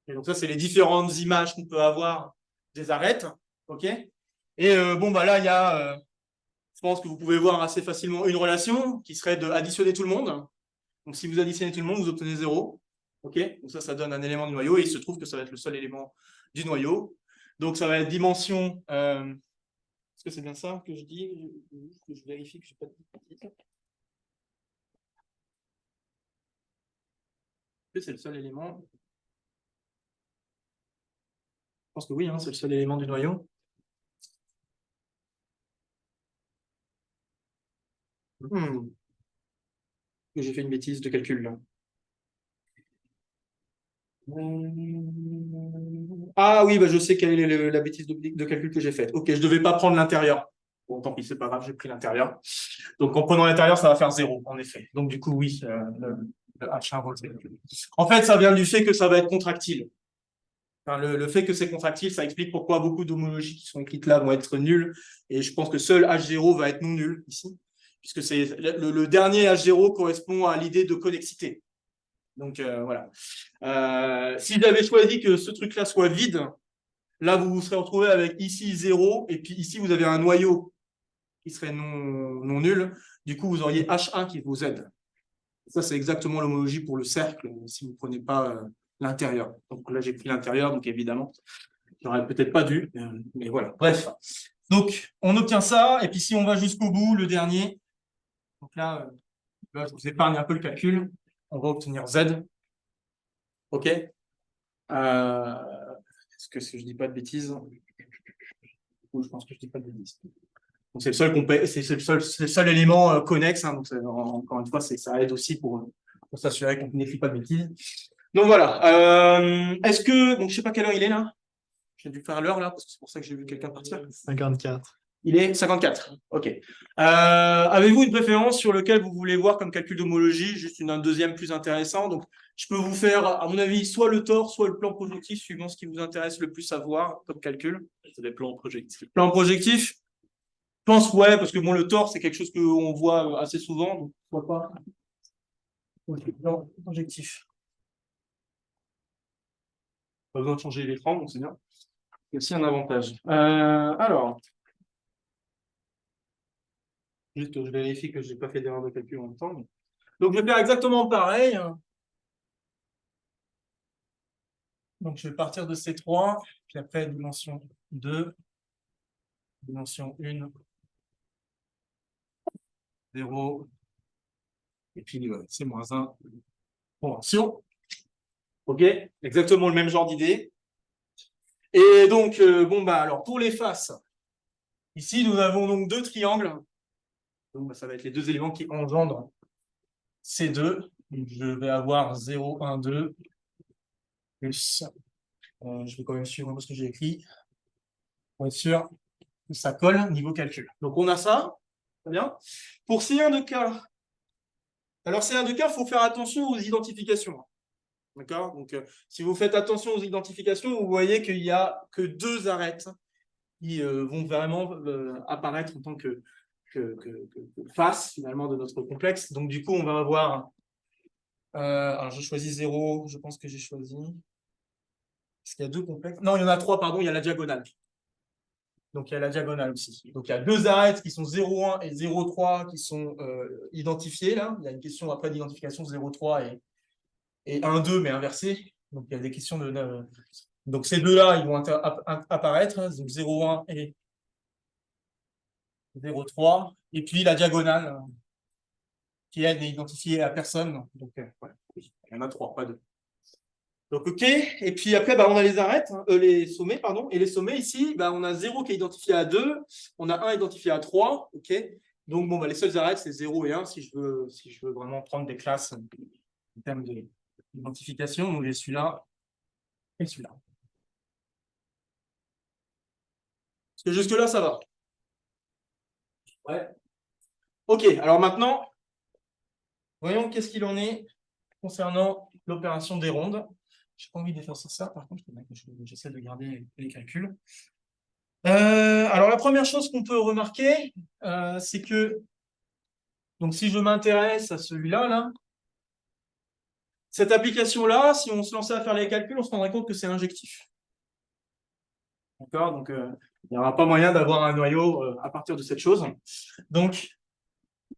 Et donc ça, c'est les différentes images qu'on peut avoir des arêtes. OK? Et bon, bah là, il y a, je pense que vous pouvez voir assez facilement une relation qui serait d'additionner tout le monde. Donc si vous additionnez tout le monde, vous obtenez 0. OK? Donc ça donne un élément du noyau et il se trouve que ça va être le seul élément du noyau. Donc ça va être dimension. Est-ce que c'est bien ça que je dis? Que je vérifie que je n'ai pas de bêtises. C'est le seul élément. Je pense que oui, hein, c'est le seul élément du noyau. J'ai fait une bêtise de calcul là. Ah oui, bah, je sais quelle est la bêtise de calcul que j'ai faite. Ok, je ne devais pas prendre l'intérieur. Bon, tant pis, c'est pas grave, j'ai pris l'intérieur. Donc en prenant l'intérieur, ça va faire 0, en effet. Donc du coup, oui, le H1 vaut 0. En fait, ça vient du fait que ça va être contractile. Enfin, le fait que c'est contractile, ça explique pourquoi beaucoup d'homologies qui sont écrites là vont être nulles. Et je pense que seul H0 va être non nul ici, puisque c'est le dernier H0 correspond à l'idée de connexité. Donc voilà. Si j'avais choisi que ce truc-là soit vide, là vous vous serez retrouvé avec ici 0, et puis ici vous avez un noyau qui serait non nul. Du coup, vous auriez H1 qui vous aide. Ça, c'est exactement l'homologie pour le cercle, si vous ne prenez pas l'intérieur. Donc là, j'ai pris l'intérieur, donc évidemment, j'aurais peut-être pas dû, mais voilà. Bref. Donc, on obtient ça, et puis si on va jusqu'au bout, le dernier, donc là, je vous épargne un peu le calcul, on va obtenir Z. OK. Est-ce que je dis pas de bêtises? Oui, je pense que je dis pas de bêtises. Donc c'est le seul élément connexe. Hein, donc encore une fois, ça aide aussi pour s'assurer qu'on n'écrit pas de bêtises. Donc voilà. Est-ce que donc je sais pas quelle heure il est là? J'ai dû faire l'heure là parce que c'est pour ça que j'ai vu quelqu'un partir.
54.
Il est 54. OK. Avez-vous une préférence sur lequel vous voulez voir comme calcul d'homologie? Juste un deuxième plus intéressant. Donc, je peux vous faire, à mon avis, soit le tore, soit le plan projectif, suivant ce qui vous intéresse le plus à voir comme calcul.
C'est des plans projectifs.
Plan projectif? Je pense, ouais, parce que bon, le tore, c'est quelque chose qu'on voit assez souvent. Donc, pourquoi pas? Plan projectif. Pas besoin de changer l'écran, donc c'est bien. C'est aussi un avantage. Alors. Juste que je vérifie que je n'ai pas fait d'erreur de calcul en même temps. Donc, je vais faire exactement pareil. Donc, je vais partir de C3, puis après, dimension 2, dimension 1, 0, et puis c'est moins 1, convention. OK, exactement le même genre d'idée. Et donc, bon, bah, alors, pour les faces, ici, nous avons donc deux triangles. Donc, bah, ça va être les deux éléments qui engendrent ces deux. Donc, je vais avoir 0, 1, 2, plus, je vais quand même suivre ce que j'ai écrit, pour être sûr que ça colle niveau calcul. Donc, on a ça, très bien. Pour C1 de K, alors C1 de K, il faut faire attention aux identifications. D'accord? Donc, si vous faites attention aux identifications, vous voyez qu'il n'y a que deux arêtes qui vont vraiment apparaître en tant que face, finalement, de notre complexe. Donc, du coup, on va avoir... alors, je choisis 0, je pense que j'ai choisi... Est-ce qu'il y a deux complexes? Non, il y en a trois, pardon, il y a la diagonale. Donc, il y a la diagonale aussi. Donc, il y a deux arêtes qui sont 0,1 et 0,3 qui sont identifiées, là. Il y a une question après d'identification 0,3 et 1,2, mais inversé. Donc, il y a des questions de... Donc, ces deux-là, ils vont apparaître, hein, donc 0,1 et 0,3. Et puis, la diagonale, qui, elle, n'est identifiée à personne. Donc, voilà. Oui, il y en a trois, pas deux. Donc, OK. Et puis après, bah, on a les arêtes, hein, les sommets, pardon. Et les sommets, ici, bah, on a 0 qui est identifié à 2. On a 1 identifié à 3. OK. Donc, bon, bah, les seules arêtes, c'est 0 et 1 si je veux vraiment prendre des classes en termes d'identification. Donc, j'ai celui-là et celui-là. Parce que jusque-là, ça va. Ouais. OK. Alors maintenant, voyons qu'est-ce qu'il en est concernant l'opération des rondes. j'ai pas envie d'effacer ça, par contre, j'essaie de garder les calculs. Alors, la première chose qu'on peut remarquer, c'est que, donc si je m'intéresse à celui-là, là, cette application-là, si on se lançait à faire les calculs, on se rendrait compte que c'est injectif. D'accord? Donc, il n'y aura pas moyen d'avoir un noyau à partir de cette chose. Donc, il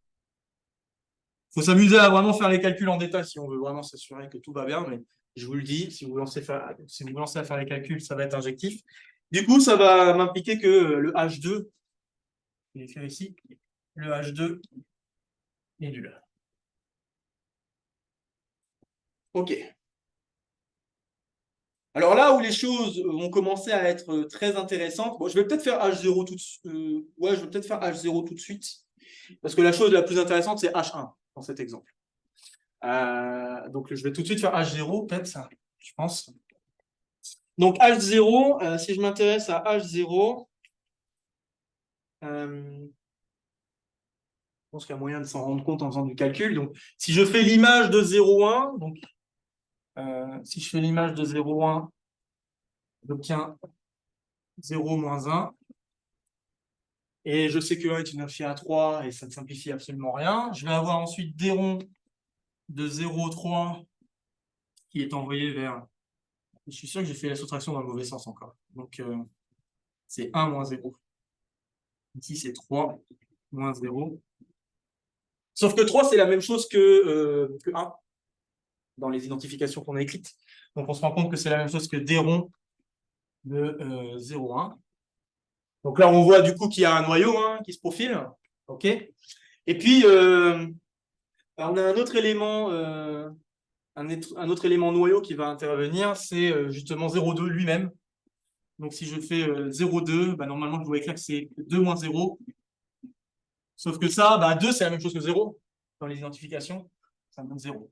faut s'amuser à vraiment faire les calculs en détail si on veut vraiment s'assurer que tout va bien. Mais je vous le dis, si vous vous lancez à faire les calculs, ça va être injectif. Du coup, ça va m'impliquer que le H2, je vais écrire ici, le H2 est nul. OK. Alors là où les choses vont commencer à être très intéressantes, bon, je vais peut-être faire H0 tout de suite. Ouais, je vais peut-être faire H0 tout de suite. Parce que la chose la plus intéressante, c'est H1 dans cet exemple. Donc je vais tout de suite faire H0, peut-être, je pense. Donc H0, si je m'intéresse à H0, je pense qu'il y a moyen de s'en rendre compte en faisant du calcul. Donc si je fais l'image de 0,1, donc si je fais l'image de 0,1, j'obtiens 0 moins 1. Et je sais que 1 est une infie à 3 et ça ne simplifie absolument rien. Je vais avoir ensuite des ronds de 0,3 qui est envoyé vers... Je suis sûr que j'ai fait la soustraction dans le mauvais sens encore. Donc, c'est 1 moins 0. Ici, c'est 3 moins 0. Sauf que 3, c'est la même chose que 1 dans les identifications qu'on a écrites. Donc, on se rend compte que c'est la même chose que des ronds de 0,1. Donc là, on voit du coup qu'il y a un noyau qui se profile. OK. Et puis, on a un autre élément... un autre élément noyau qui va intervenir, c'est justement 0,2 lui-même. Donc, si je fais 0,2, normalement, je dois écrire que c'est 2 moins 0. Sauf que ça, 2, c'est la même chose que 0 dans les identifications. Ça me donne 0.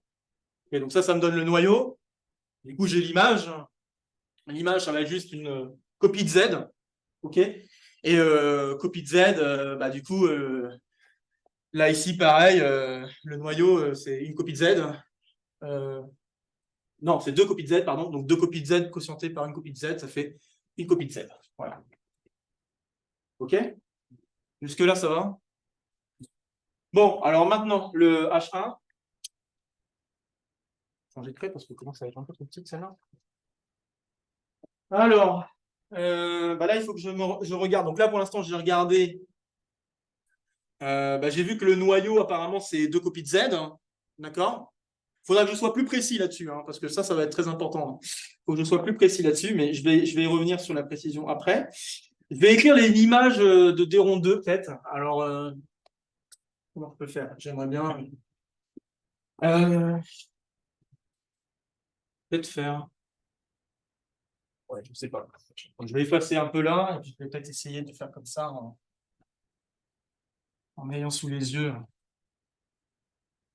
Et donc ça me donne le noyau. Du coup, j'ai l'image. L'image, ça va être juste une copie de Z. OK. Et copie de Z, du coup, là, ici, pareil, le noyau, c'est une copie de Z. Non, c'est 2 copies de Z, pardon. Donc 2 copies de Z quotientées par une copie de Z, ça fait une copie de Z. Voilà. OK? Jusque-là, ça va? Bon, alors maintenant, le H1. Changer de trait parce que comment ça va être un peu trop petite celle-là. Alors, là, il faut que je regarde. Donc là, pour l'instant, j'ai regardé. J'ai vu que le noyau, apparemment, c'est 2 copies de Z. D'accord? Il faudra que je sois plus précis là-dessus, parce que ça va être très important. Il faut que je sois plus précis là-dessus, mais je vais y revenir sur la précision après. Je vais écrire l'image de Déron 2, peut-être. Alors, comment je peux faire? J'aimerais bien peut-être faire... Ouais, je ne sais pas. Donc, je vais effacer un peu là, et puis je vais peut-être essayer de faire comme ça en ayant sous les yeux.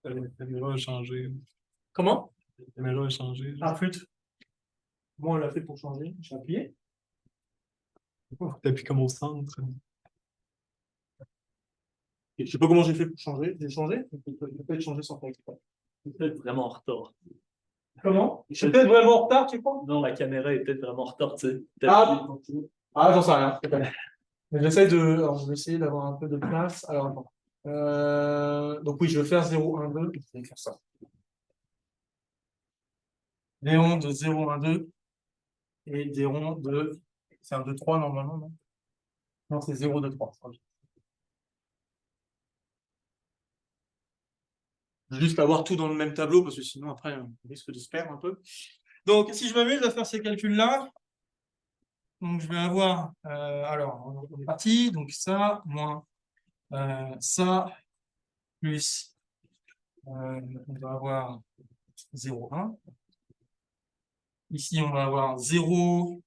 La caméra a changé.
Comment?
La caméra a changé.
Ah, flûte. Comment on l'a fait pour changer? J'ai appuyé.
T'appuies comme au centre.
Je ne sais pas comment j'ai fait pour changer. J'ai changé? Je peux peut-être changer sans faire exprès.
Vous êtes vraiment en retard.
Comment? Je suis peut-être vraiment en retard, tu crois?
Non, la caméra est peut-être vraiment en retard, tu sais.
J'en sais rien. Mais alors, je vais essayer d'avoir un peu de place. Alors, attends. Donc oui, je vais faire 0, 1, 2. Je vais écrire ça. Des ronds de 0, 1, 2. Et des ronds de... C'est un 2, 3 normalement, non? Non, c'est 0, 2, 3. Juste avoir tout dans le même tableau, parce que sinon, après, on risque de se perdre un peu. Donc, si je m'amuse à faire ces calculs-là, donc je vais avoir... alors, on est parti. Donc, ça, moins ça, plus... on va avoir 0, 1. Ici, on va avoir 0...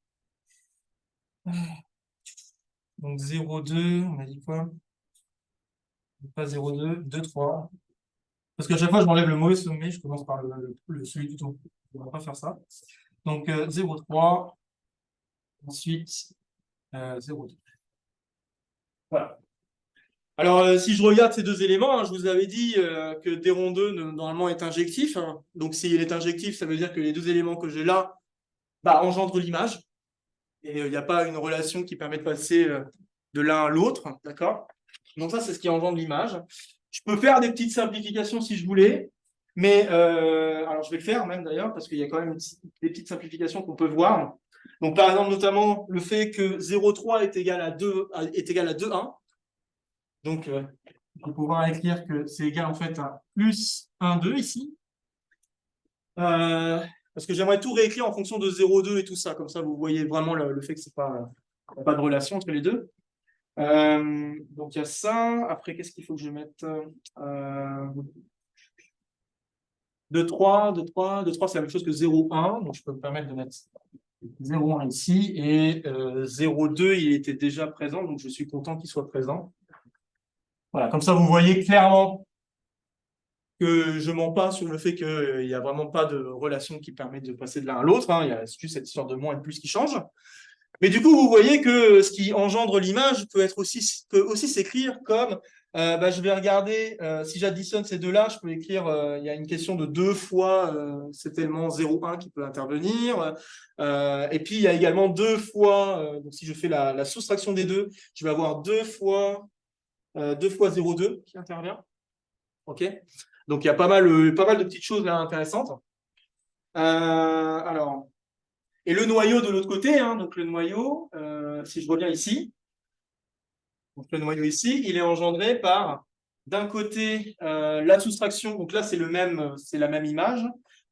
Donc, 0, 2, on a dit quoi? Pas 0, 2, 2, 3. Parce qu'à chaque fois, je m'enlève le mauvais sommet, je commence par celui du tout. On ne va pas faire ça. Donc, 0, 3. Ensuite, 0, 2. Voilà. Alors, si je regarde ces deux éléments, je vous avais dit que Déron 2, normalement, est injectif. Donc, s'il est injectif, ça veut dire que les deux éléments que j'ai là engendre l'image. Et il n'y a pas une relation qui permet de passer de l'un à l'autre, d'accord? Donc ça, c'est ce qui engendre l'image. Je peux faire des petites simplifications si je voulais, mais alors je vais le faire même d'ailleurs, parce qu'il y a quand même des petites simplifications qu'on peut voir. Donc par exemple, notamment le fait que 0,3 est égal à 2,1. Donc on peut pouvoir écrire que c'est égal en fait à plus 1,2 ici. Parce que j'aimerais tout réécrire en fonction de 0,2 et tout ça. Comme ça, vous voyez vraiment le fait que c'est pas de relation entre les deux. Donc il y a ça. Après, qu'est-ce qu'il faut que je mette 2,3, 2,3, 2,3, c'est la même chose que 0,1. Donc je peux me permettre de mettre 0,1 ici. Et 0,2, il était déjà présent. Donc je suis content qu'il soit présent. Voilà, comme ça, vous voyez clairement que je mens pas sur le fait qu'il n'y a vraiment pas de relation qui permet de passer de l'un à l'autre. Il y a juste cette histoire de moins et de plus qui change. Mais du coup, vous voyez que ce qui engendre l'image peut aussi s'écrire comme je vais regarder, si j'additionne ces deux-là, je peux écrire, il y a une question de 2 fois cet élément 0,1 qui peut intervenir. Et puis, il y a également 2 fois, donc si je fais la soustraction des deux, je vais avoir 2 fois 0,2 qui intervient. OK? Donc, il y a pas mal de petites choses là intéressantes. Alors, et le noyau de l'autre côté, donc le noyau, si je reviens ici, donc le noyau ici, il est engendré par, d'un côté, la soustraction, donc là c'est la même image,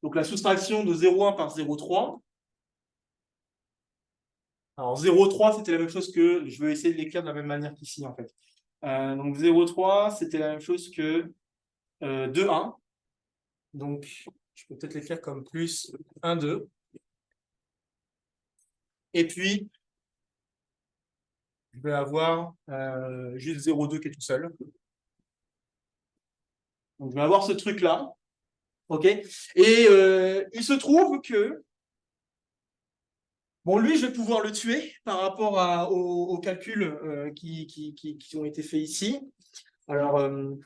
donc la soustraction de 0,1 par 0,3. Alors 0,3, c'était la même chose que, je vais essayer de l'écrire de la même manière qu'ici en fait. Donc 0,3, c'était la même chose que 2,1. Donc je peux peut-être l'écrire comme plus 1,2. Et puis, je vais avoir juste 0,2 qui est tout seul. Donc, je vais avoir ce truc-là. OK? Et il se trouve que, bon, lui, je vais pouvoir le tuer par rapport aux calculs qui ont été faits ici. Alors, on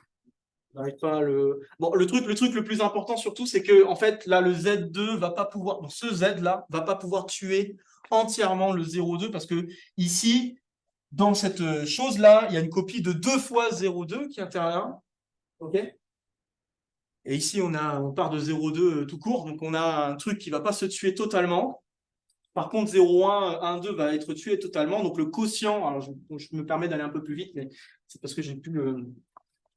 n'arrive pas à le... Bon, le truc le plus important surtout, c'est que, en fait, là, le Z2 va pas pouvoir... Bon, ce Z-là va pas pouvoir tuer entièrement le 0,2 parce que ici, dans cette chose-là, il y a une copie de 2 fois 0,2 qui intervient. OK? Et ici, on part de 0,2 tout court, donc on a un truc qui ne va pas se tuer totalement. Par contre, 0,1, 1,2 va être tué totalement. Donc le quotient, alors je me permets d'aller un peu plus vite, mais c'est parce que j'ai plus le...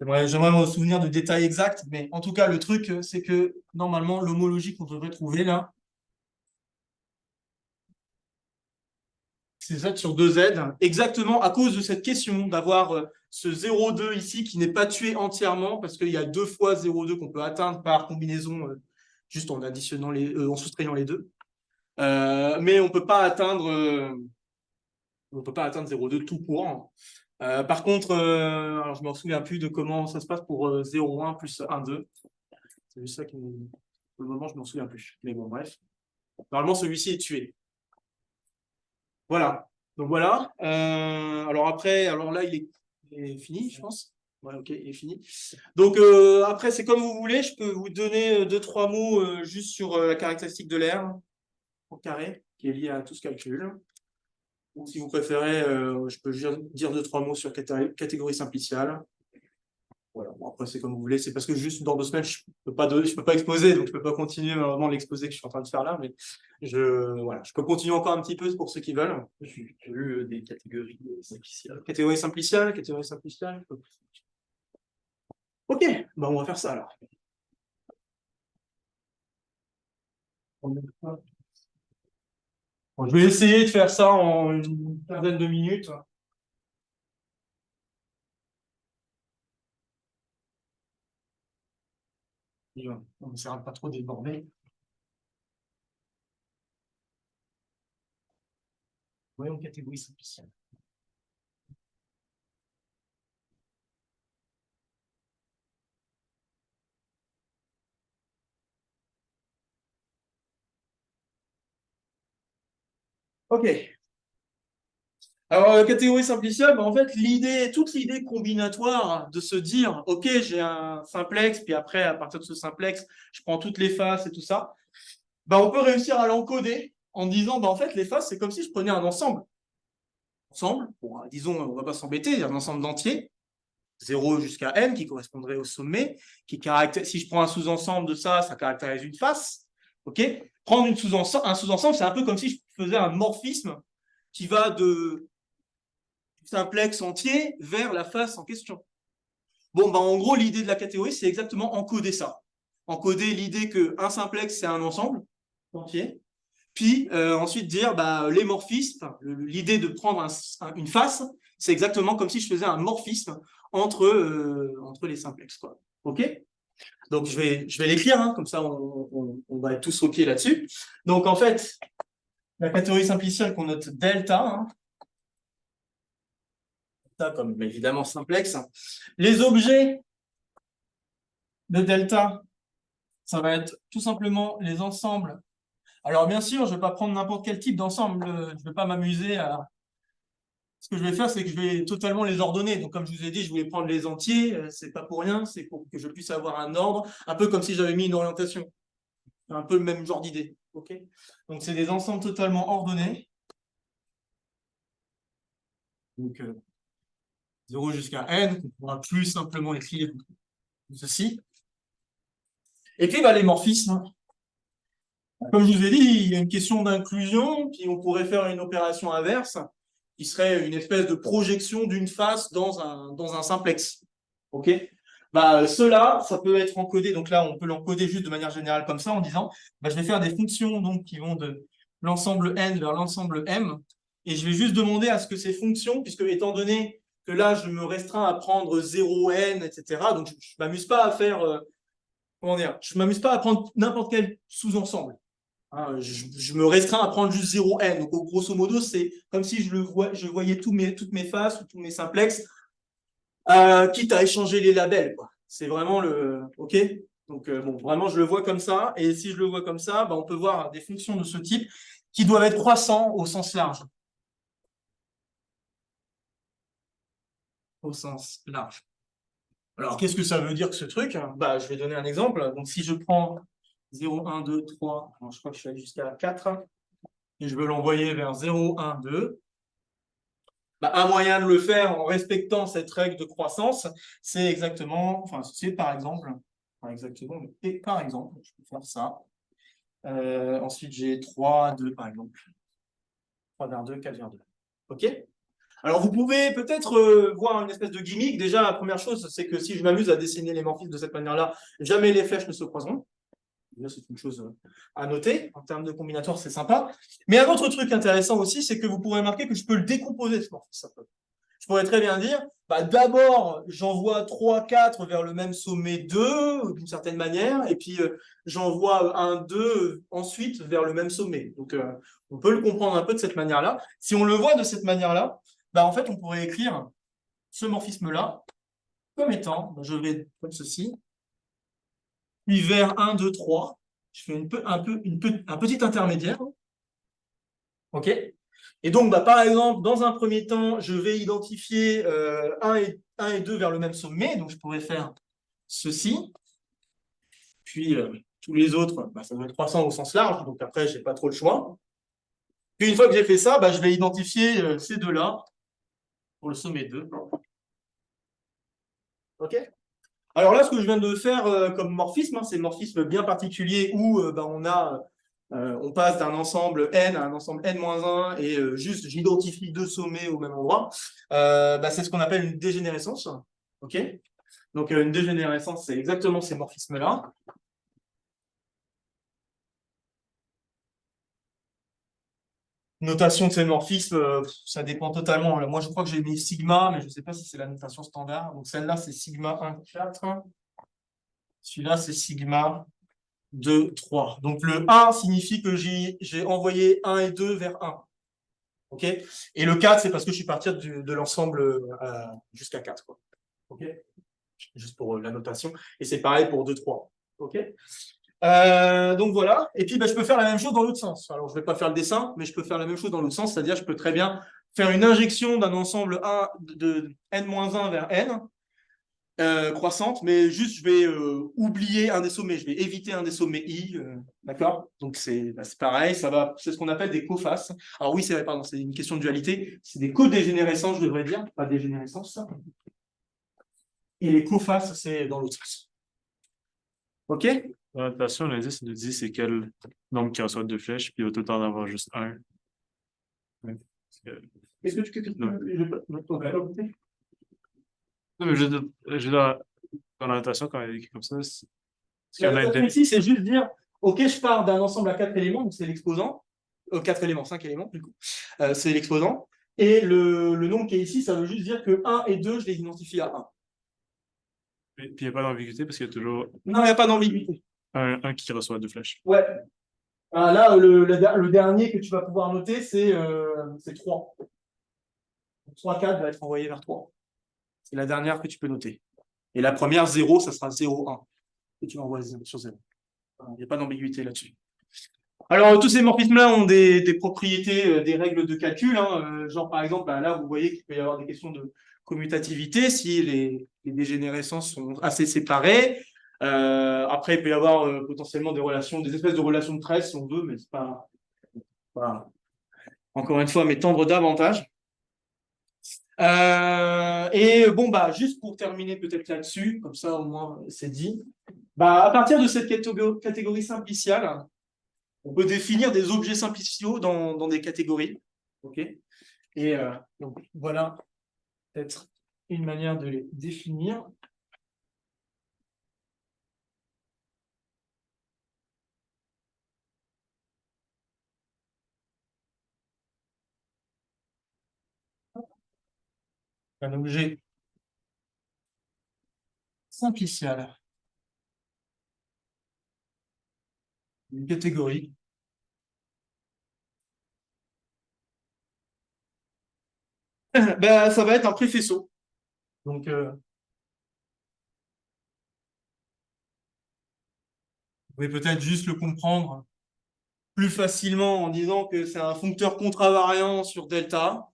J'aimerais me souvenir de détails exacts, mais en tout cas, le truc, c'est que normalement, l'homologie qu'on devrait trouver là, c'est Z sur 2Z, exactement à cause de cette question d'avoir ce 0,2 ici qui n'est pas tué entièrement, parce qu'il y a 2 fois 0,2 qu'on peut atteindre par combinaison, juste en additionnant en soustrayant les deux. Mais on ne peut pas atteindre 0,2 tout court. Par contre, alors je ne me souviens plus de comment ça se passe pour 0,1 plus 1,2. C'est juste ça qui pour le moment, je ne m'en souviens plus. Mais bon, bref. Normalement, celui-ci est tué. Voilà. Donc voilà. Alors après, alors là, il est fini, je pense. Ouais, ok, il est fini. Donc après, c'est comme vous voulez. Je peux vous donner 2-3 mots juste sur la caractéristique de l'air au carré, qui est liée à tout ce calcul. Ou si vous préférez, je peux dire 2-3 mots sur catégorie simpliciale. Voilà. Bon, après, c'est comme vous voulez. C'est parce que juste dans 2 semaines, je peux pas exposer, donc je peux pas continuer malheureusement l'exposé que je suis en train de faire là, mais je peux continuer encore un petit peu pour ceux qui veulent.
J'ai vu des catégories simpliciales.
Catégorie simpliciale. Ok, ben on va faire ça alors. Bon, je vais essayer de faire ça en une quinzaine de minutes. On essaiera de pas trop déborder. Voyons catégorie simplicielle. Ok. Alors, catégorie simplicielle, en fait, toute l'idée combinatoire de se dire, ok, j'ai un simplex, puis après, à partir de ce simplex, je prends toutes les faces et tout ça, on peut réussir à l'encoder en disant, bah, en fait, les faces, c'est comme si je prenais un ensemble. Ensemble, bon, disons, on va pas s'embêter, un ensemble d'entiers, 0 jusqu'à n, qui correspondrait au sommet, si je prends un sous-ensemble de ça, ça caractérise une face. Ok. Prendre un sous-ensemble, c'est un peu comme si je faisais un morphisme qui va du simplex entier vers la face en question. Bon, bah, en gros, l'idée de la catégorie, c'est exactement encoder ça. Encoder l'idée qu'un simplex, c'est un ensemble entier. Puis ensuite dire, bah, les morphismes, l'idée de prendre une face, c'est exactement comme si je faisais un morphisme entre les simplexes, quoi. OK? Donc, je vais l'écrire, hein, comme ça, on va être tous OK là-dessus. Donc, en fait, la catégorie simplicielle qu'on note delta, hein, delta comme évidemment simplex. Les objets de delta, ça va être tout simplement les ensembles. Alors, bien sûr, je ne vais pas prendre n'importe quel type d'ensemble. Je ne vais pas m'amuser à... Ce que je vais faire, c'est que je vais totalement les ordonner. Donc, comme je vous ai dit, je voulais prendre les entiers. C'est pas pour rien. C'est pour que je puisse avoir un ordre, un peu comme si j'avais mis une orientation. Un peu le même genre d'idée. OK? Donc, c'est des ensembles totalement ordonnés. Donc, 0 jusqu'à n, qu'on pourra plus simplement écrire ceci. Et puis, bah, les morphismes. Comme je vous ai dit, il y a une question d'inclusion, puis on pourrait faire une opération inverse, qui serait une espèce de projection d'une face dans un simplex. OK? Bah, cela, ça peut être encodé, donc là, on peut l'encoder juste de manière générale comme ça, en disant, bah, je vais faire des fonctions donc, qui vont de l'ensemble n vers l'ensemble m, et je vais juste demander à ce que ces fonctions, puisque étant donné que là, je me restreins à prendre 0n, etc., donc je ne m'amuse pas à faire... comment dire, je ne m'amuse pas à prendre n'importe quel sous-ensemble. Hein, je me restreins à prendre juste 0n. Donc, grosso modo, c'est comme si je voyais toutes mes faces ou tous mes simplexes, quitte à échanger les labels. C'est vraiment le... OK? Donc, bon, vraiment, je le vois comme ça. Et si je le vois comme ça, bah, on peut voir des fonctions de ce type qui doivent être croissants au sens large. Au sens large. Alors, qu'est-ce que ça veut dire que ce truc? Bah, je vais donner un exemple. Donc, si je prends 0, 1, 2, 3, alors, je crois que je suis allé jusqu'à 4, et je veux l'envoyer vers 0, 1, 2, bah, un moyen de le faire en respectant cette règle de croissance, c'est exactement, enfin, c'est par exemple, je peux faire ça. Ensuite, j'ai 3, 2, par exemple. 3 vers 2, 4 vers 2. OK? Alors, vous pouvez peut-être voir une espèce de gimmick. Déjà, la première chose, c'est que si je m'amuse à dessiner les morphismes de cette manière-là, jamais les flèches ne se croiseront. C'est une chose à noter. En termes de combinatoire, c'est sympa. Mais un autre truc intéressant aussi, c'est que vous pourrez remarquer que je peux le décomposer, ce morphisme. Je pourrais très bien dire, bah, d'abord, j'envoie 3, 4 vers le même sommet 2, d'une certaine manière, et puis j'envoie 1, 2 ensuite vers le même sommet. Donc, on peut le comprendre un peu de cette manière-là. Si on le voit de cette manière-là, bah, en fait, on pourrait écrire ce morphisme-là comme étant, bah, je vais comme ceci, puis vers 1, 2, 3, je fais un petit intermédiaire. OK? Et donc, bah, par exemple, dans un premier temps, je vais identifier 1 et 2 vers le même sommet. Donc, je pourrais faire ceci. Puis, tous les autres, bah, ça doit être 300 au sens large. Donc, après, je n'ai pas trop le choix. Puis, une fois que j'ai fait ça, bah, je vais identifier ces deux-là pour le sommet 2. OK? Alors là, ce que je viens de faire comme morphisme, hein, c'est un morphisme bien particulier où bah, on passe d'un ensemble n à un ensemble n-1 et juste j'identifie deux sommets au même endroit. Bah, c'est ce qu'on appelle une dégénérescence. OK? Donc une dégénérescence, c'est exactement ces morphismes-là. Notation de ces morphismes, ça dépend totalement. Moi, je crois que j'ai mis sigma, mais je ne sais pas si c'est la notation standard. Donc celle-là, c'est sigma 1, 4. Celui-là, c'est sigma 2, 3. Donc le 1 signifie que j'ai envoyé 1 et 2 vers 1. OK? Et le 4, c'est parce que je suis parti de l'ensemble jusqu'à 4. Quoi. OK? Juste pour la notation. Et c'est pareil pour 2, 3. OK? Donc voilà. Et puis, je peux faire la même chose dans l'autre sens. Alors, je ne vais pas faire le dessin, mais je peux faire la même chose dans l'autre sens. C'est-à-dire, je peux très bien faire une injection d'un ensemble 1 de n-1 vers n. croissante, mais juste je vais oublier un des sommets, je vais éviter un des sommets I, d'accord? Donc c'est pareil, c'est ce qu'on appelle des cofaces. Alors oui, c'est vrai, pardon, c'est une question de dualité, c'est des codégénérescences, je devrais dire, pas dégénérescences. Et les cofaces, c'est dans l'autre sens. OK?
Dans la notation, l'indice nous dit c'est quel nombre qui reçoit 2 flèches, puis il va tout le temps en avoir juste un. Ouais.
Est-ce que tu
Non.
peux...
Non, mais dans la notation, quand il est écrit comme ça, c'est qu'il y en a une
Ici, c'est juste dire, OK, je pars d'un ensemble à 4 éléments, donc c'est l'exposant. 4 éléments, 5 éléments, du coup. C'est l'exposant. Et le nombre qui est ici, ça veut juste dire que 1 et 2, je les identifie à 1.
Puis il n'y a pas d'ambiguïté parce qu'il y a toujours
Non, il n'y a pas d'ambiguïté.
un qui reçoit 2 flèches.
Ouais. Là, le dernier que tu vas pouvoir noter, c'est 3. 3, 4 va être envoyé vers 3. C'est la dernière que tu peux noter. Et la première, 0, ça sera 0, 1. Et tu envoies sur 0. Il n'y a pas d'ambiguïté là-dessus. Alors, tous ces morphismes-là ont des propriétés, des règles de calcul. Genre, par exemple, là, vous voyez qu'il peut y avoir des questions de commutativité si les dégénérescences sont assez séparées. Après, il peut y avoir potentiellement des relations, des espèces de relations de trait, si on veut, mais c'est pas, encore une fois, m'étendre davantage. Et bon, juste pour terminer peut-être là-dessus, comme ça au moins c'est dit. À partir de cette catégorie simpliciale, on peut définir des objets simpliciaux dans des catégories. OK? Et donc voilà peut-être une manière de les définir. Un objet simplicial. Une catégorie. Ça va être un préfaisceau. Donc, vous pouvez peut-être juste le comprendre plus facilement en disant que c'est un foncteur contravariant sur delta.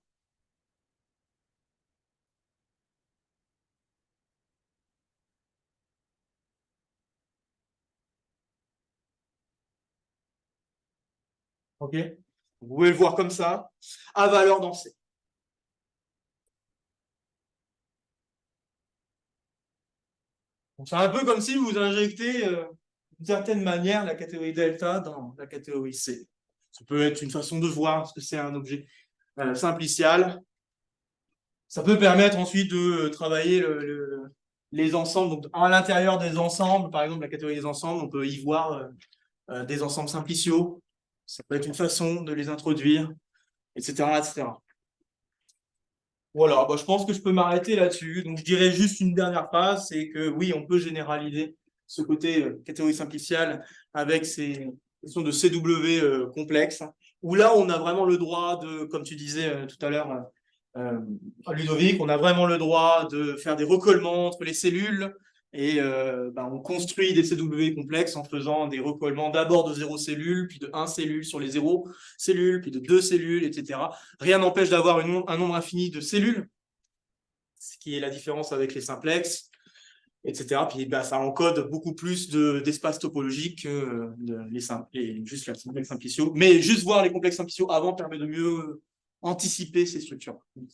OK? Vous pouvez le voir comme ça, à valeur dans C. C'est un peu comme si vous injectez d'une certaine manière la catégorie delta dans la catégorie C. Ça peut être une façon de voir ce que c'est un objet simplicial. Ça peut permettre ensuite de travailler les ensembles. Donc, à l'intérieur des ensembles, par exemple, la catégorie des ensembles, on peut y voir des ensembles simpliciaux. Ça peut être une façon de les introduire, etc., etc. Voilà, je pense que je peux m'arrêter là-dessus. Donc, je dirais juste une dernière phrase, c'est que oui, on peut généraliser ce côté catégorie simpliciale avec ces questions de CW complexes, où là, on a vraiment le droit de, comme tu disais tout à l'heure, Ludovic, on a vraiment le droit de faire des recollements entre les cellules et on construit des CW complexes en faisant des recollements d'abord de 0 cellules, puis de 1 cellule sur les 0 cellules, puis de 2 cellules, etc. Rien n'empêche d'avoir un nombre infini de cellules, ce qui est la différence avec les simplexes, etc. Puis ça encode beaucoup plus d'espace topologique que juste les complexes simpliciaux. Mais juste voir les complexes simpliciaux avant permet de mieux anticiper ces structures. Donc,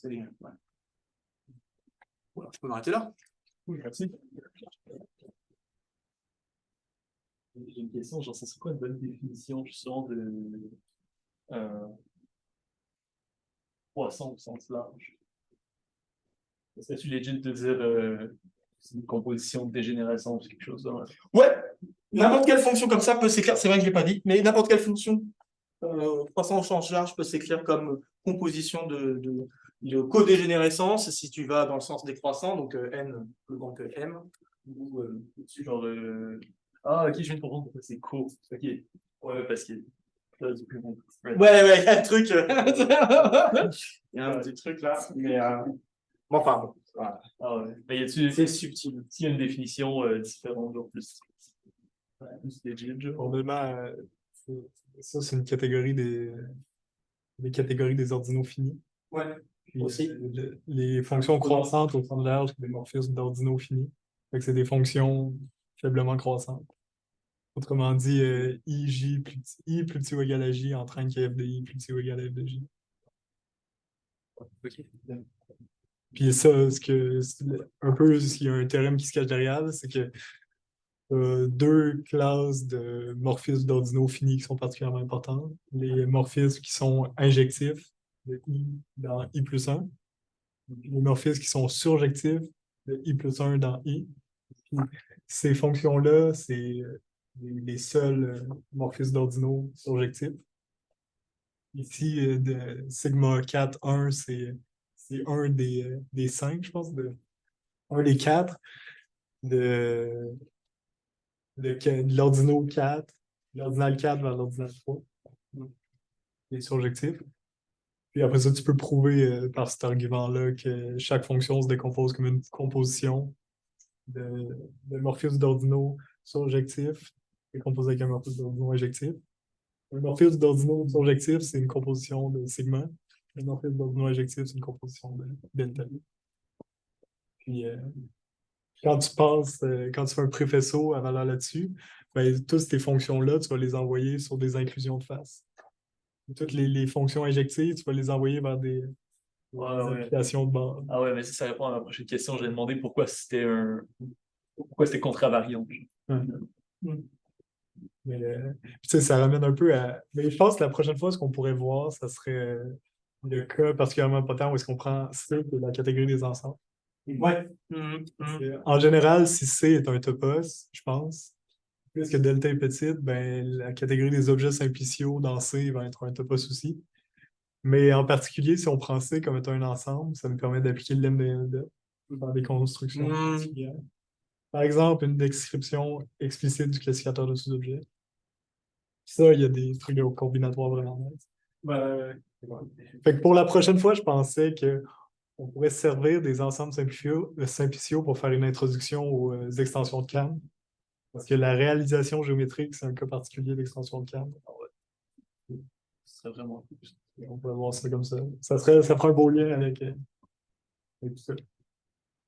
voilà, je peux m'arrêter là.
Oui, merci. J'ai une question, genre, c'est quoi une bonne définition justement de croissant au sens large? Est-ce que tu legit de dire c'est une composition de dégénérescence ou quelque chose là?
Ouais, n'importe quelle fonction comme ça peut s'écrire, c'est vrai que je ne l'ai pas dit, mais n'importe quelle fonction croissant au sens large peut s'écrire comme composition de codégénérescence si tu vas dans le sens décroissant, donc n plus grand que m.
Ou genre ah, ok, je viens de comprendre pourquoi c'est court. Ok, ouais, parce que là, du coup,
Ouais, il y a un truc. Il y a un petit truc là, mais enfin bon. Voilà.
Ah ouais. Mais y a-tu,
c'est subtil.
s'il y a une définition différente, genre plus legit, genre?
Probablement, ça, c'est une catégorie des catégories des ordinaux finis.
Ouais.
Puis,
Aussi.
les fonctions croissantes au centre de l'R, c'est des morphismes d'ordinaux finis. Fait que c'est des fonctions faiblement croissantes. Autrement dit, I plus petit ou égal à J entraîne que f de I plus petit ou égal à f de J. Puis ça, un peu, il y a un théorème qui se cache derrière, c'est que deux classes de morphismes d'ordinaux finis qui sont particulièrement importantes. Les morphismes qui sont injectifs, de I dans I plus 1. Les morphismes qui sont surjectifs, de I plus 1 dans I. Puis, ces fonctions-là, c'est les seuls morphismes d'ordinaux surjectifs. Ici, de sigma 4, 1, c'est un des 5, je pense, un des 4 de l'ordinal 4, l'ordinal 4 vers l'ordinal 3. Les surjectifs. Puis après ça, tu peux prouver par cet argument-là que chaque fonction se décompose comme une composition de morphismes d'ordinaux surjectifs décomposé avec un morphisme d'ordinaux injectif. Un morphisme d'ordinaux surjectif, c'est une composition de sigma. Un morphisme d'ordinaux injectif, c'est une composition de delta. Puis quand tu fais un préfaisceau à valeur là-dessus, ben, toutes ces fonctions-là, tu vas les envoyer sur des inclusions de face. Toutes les fonctions injectives, tu vas les envoyer vers des applications de base.
Ah ouais, mais ça répond à ma prochaine question. J'ai demandé pourquoi c'était contravariant.
Ouais. Mais tu sais, ça ramène un peu à. Mais je pense que la prochaine fois, ce qu'on pourrait voir, ça serait le cas particulièrement important où est-ce qu'on prend C de la catégorie des ensembles.
Ouais.
En général, si C est un topos, je pense, puisque delta est petite, ben, la catégorie des objets simpliciaux dans C va être un topos aussi. Mais en particulier, si on prend C comme étant un ensemble, ça nous permet d'appliquer le lemme de Hilda dans des constructions particulières. Par exemple, une description explicite du classificateur de sous-objets. Ça, il y a des trucs combinatoires vraiment nice. Fait que pour la prochaine fois, je pensais qu'on pourrait servir des ensembles simpliciaux pour faire une introduction aux extensions de Cannes. Parce que la réalisation géométrique, c'est un cas particulier d'extension de Cannes.
Ce serait vraiment cool.
On peut voir ça comme ça. Ça ferait un beau lien avec tout ça.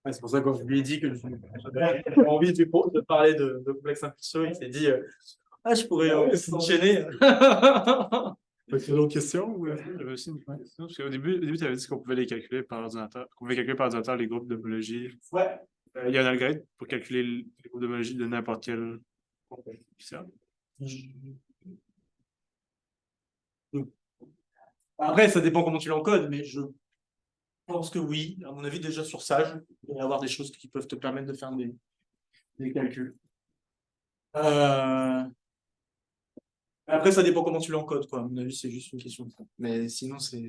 Ouais, c'est pour ça que quand je lui ai dit que j'avais envie de parler de complexes simpliciaux, il s'est dit je pourrais enchaîner.
As-tu d'autres questions?
J'avais aussi une question. Parce qu'au début, tu avais dit qu'on pouvait les calculer par ordinateur. Qu'on pouvait calculer par ordinateur les groupes d'homologie.
Ouais.
Il y a un algorithme pour calculer les groupes d'homologie de n'importe quel coefficient.
Après, ça dépend comment tu l'encodes, mais je pense que oui. À mon avis, déjà sur Sage, il va y avoir des choses qui peuvent te permettre de faire des calculs. Après, ça dépend comment tu l'encodes, quoi. À mon avis, c'est juste une question de ça. Mais sinon, c'est.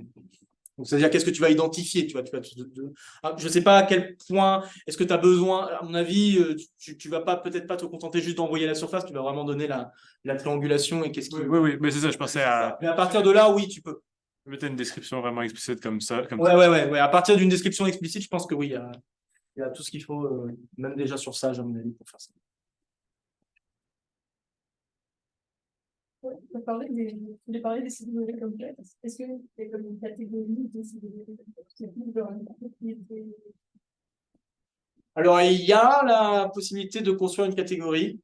Donc, c'est-à-dire, qu'est-ce que tu vas identifier, tu vois, je ne sais pas à quel point est-ce que tu as besoin, à mon avis, tu vas peut-être pas te contenter juste d'envoyer la surface, tu vas vraiment donner la triangulation et qu'est-ce qui.
Oui, mais c'est ça, je pensais à.
Mais à partir de là, oui, tu peux.
Mettre une description vraiment explicite comme ça.
Ouais. À partir d'une description explicite, je pense que oui, il y a tout ce qu'il faut, même déjà sur ça, à mon avis, pour faire ça.
Tu as parlé des CW complexes. Est-ce que c'est comme une catégorie de CW complexes?
Alors, il y a la possibilité de construire une catégorie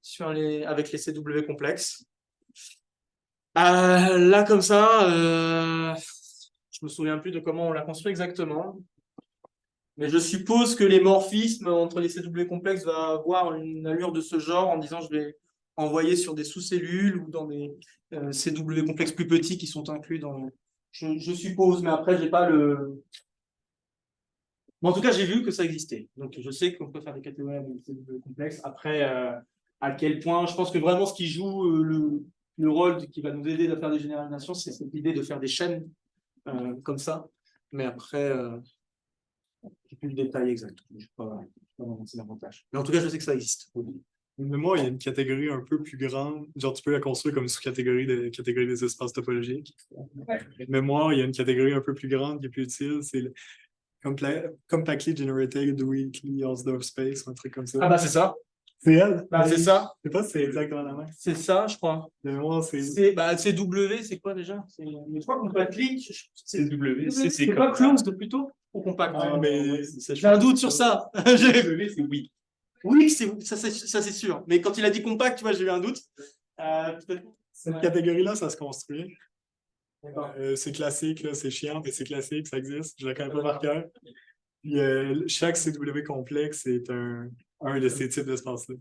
avec les CW complexes. Là, comme ça, je me souviens plus de comment on l'a construit exactement. Mais je suppose que les morphismes entre les CW complexes va avoir une allure de ce genre en disant je vais envoyer sur des sous-cellules ou dans des CW complexes plus petits qui sont inclus dans. Je suppose, mais après, j'ai pas le. Bon, en tout cas, j'ai vu que ça existait. Donc, je sais qu'on peut faire des catégories avec des CW complexes. Après, à quel point, je pense que vraiment ce qui joue le rôle qui va nous aider à faire des généralisations, c'est cette idée de faire des chaînes comme ça. Mais après, j'ai plus le détail exact. Je ne sais pas avancer davantage. Mais en tout cas, je sais que ça existe.
Mais moi, il y a une catégorie un peu plus grande. Genre, tu peux la construire comme une sous-catégorie des espaces topologiques.
Ouais.
Mais moi, il y a une catégorie un peu plus grande qui est plus utile. C'est le Compactly Generated Weakly Hausdorff Space, un truc comme ça.
Ah bah c'est ça.
C'est elle?
Bah, c'est ça.
Je sais pas si c'est exactement la même.
C'est ça, je crois.
De mémoire, c'est.
C'est W, c'est quoi déjà? Je crois compactly.
C'est W,
C'est pas closed plutôt ou compact?
Ah, mais.
J'ai un doute sur ça.
W, c'est oui.
Oui, ça c'est sûr. Mais quand il a dit compact, tu vois, j'ai eu un doute.
Cette catégorie-là, ça se construit.
D'accord.
C'est classique, là, c'est chiant, mais c'est classique, ça existe. Je la connais pas par cœur. Puis, chaque CW complexe est un de ces types d'espaces-là.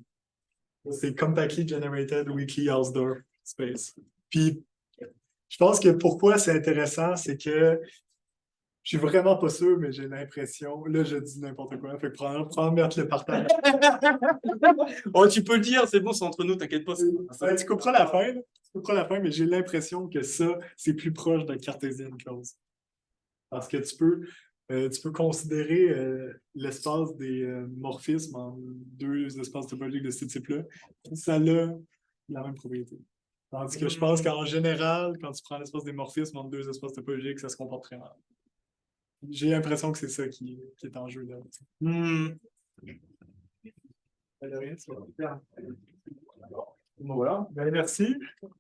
C'est Compactly Generated Weakly Hausdorff Space. Puis, je pense que pourquoi c'est intéressant, c'est que je suis vraiment pas sûr, mais j'ai l'impression, là, je dis n'importe quoi, fait que prends mettre le partage.
Oh, tu peux le dire, c'est bon, c'est entre nous, t'inquiète pas.
Ouais, tu couperas la fin, là. Tu couperas la fin, mais j'ai l'impression que ça, c'est plus proche d'un cartésien close. Parce que tu peux considérer l'espace des morphismes en deux espaces topologiques de ce type-là. Ça a la même propriété. Tandis que je pense qu'en général, quand tu prends l'espace des morphismes entre deux espaces topologiques, ça se comporte très mal. J'ai l'impression que c'est ça qui est en jeu là.
Bon, voilà.
Ben, merci.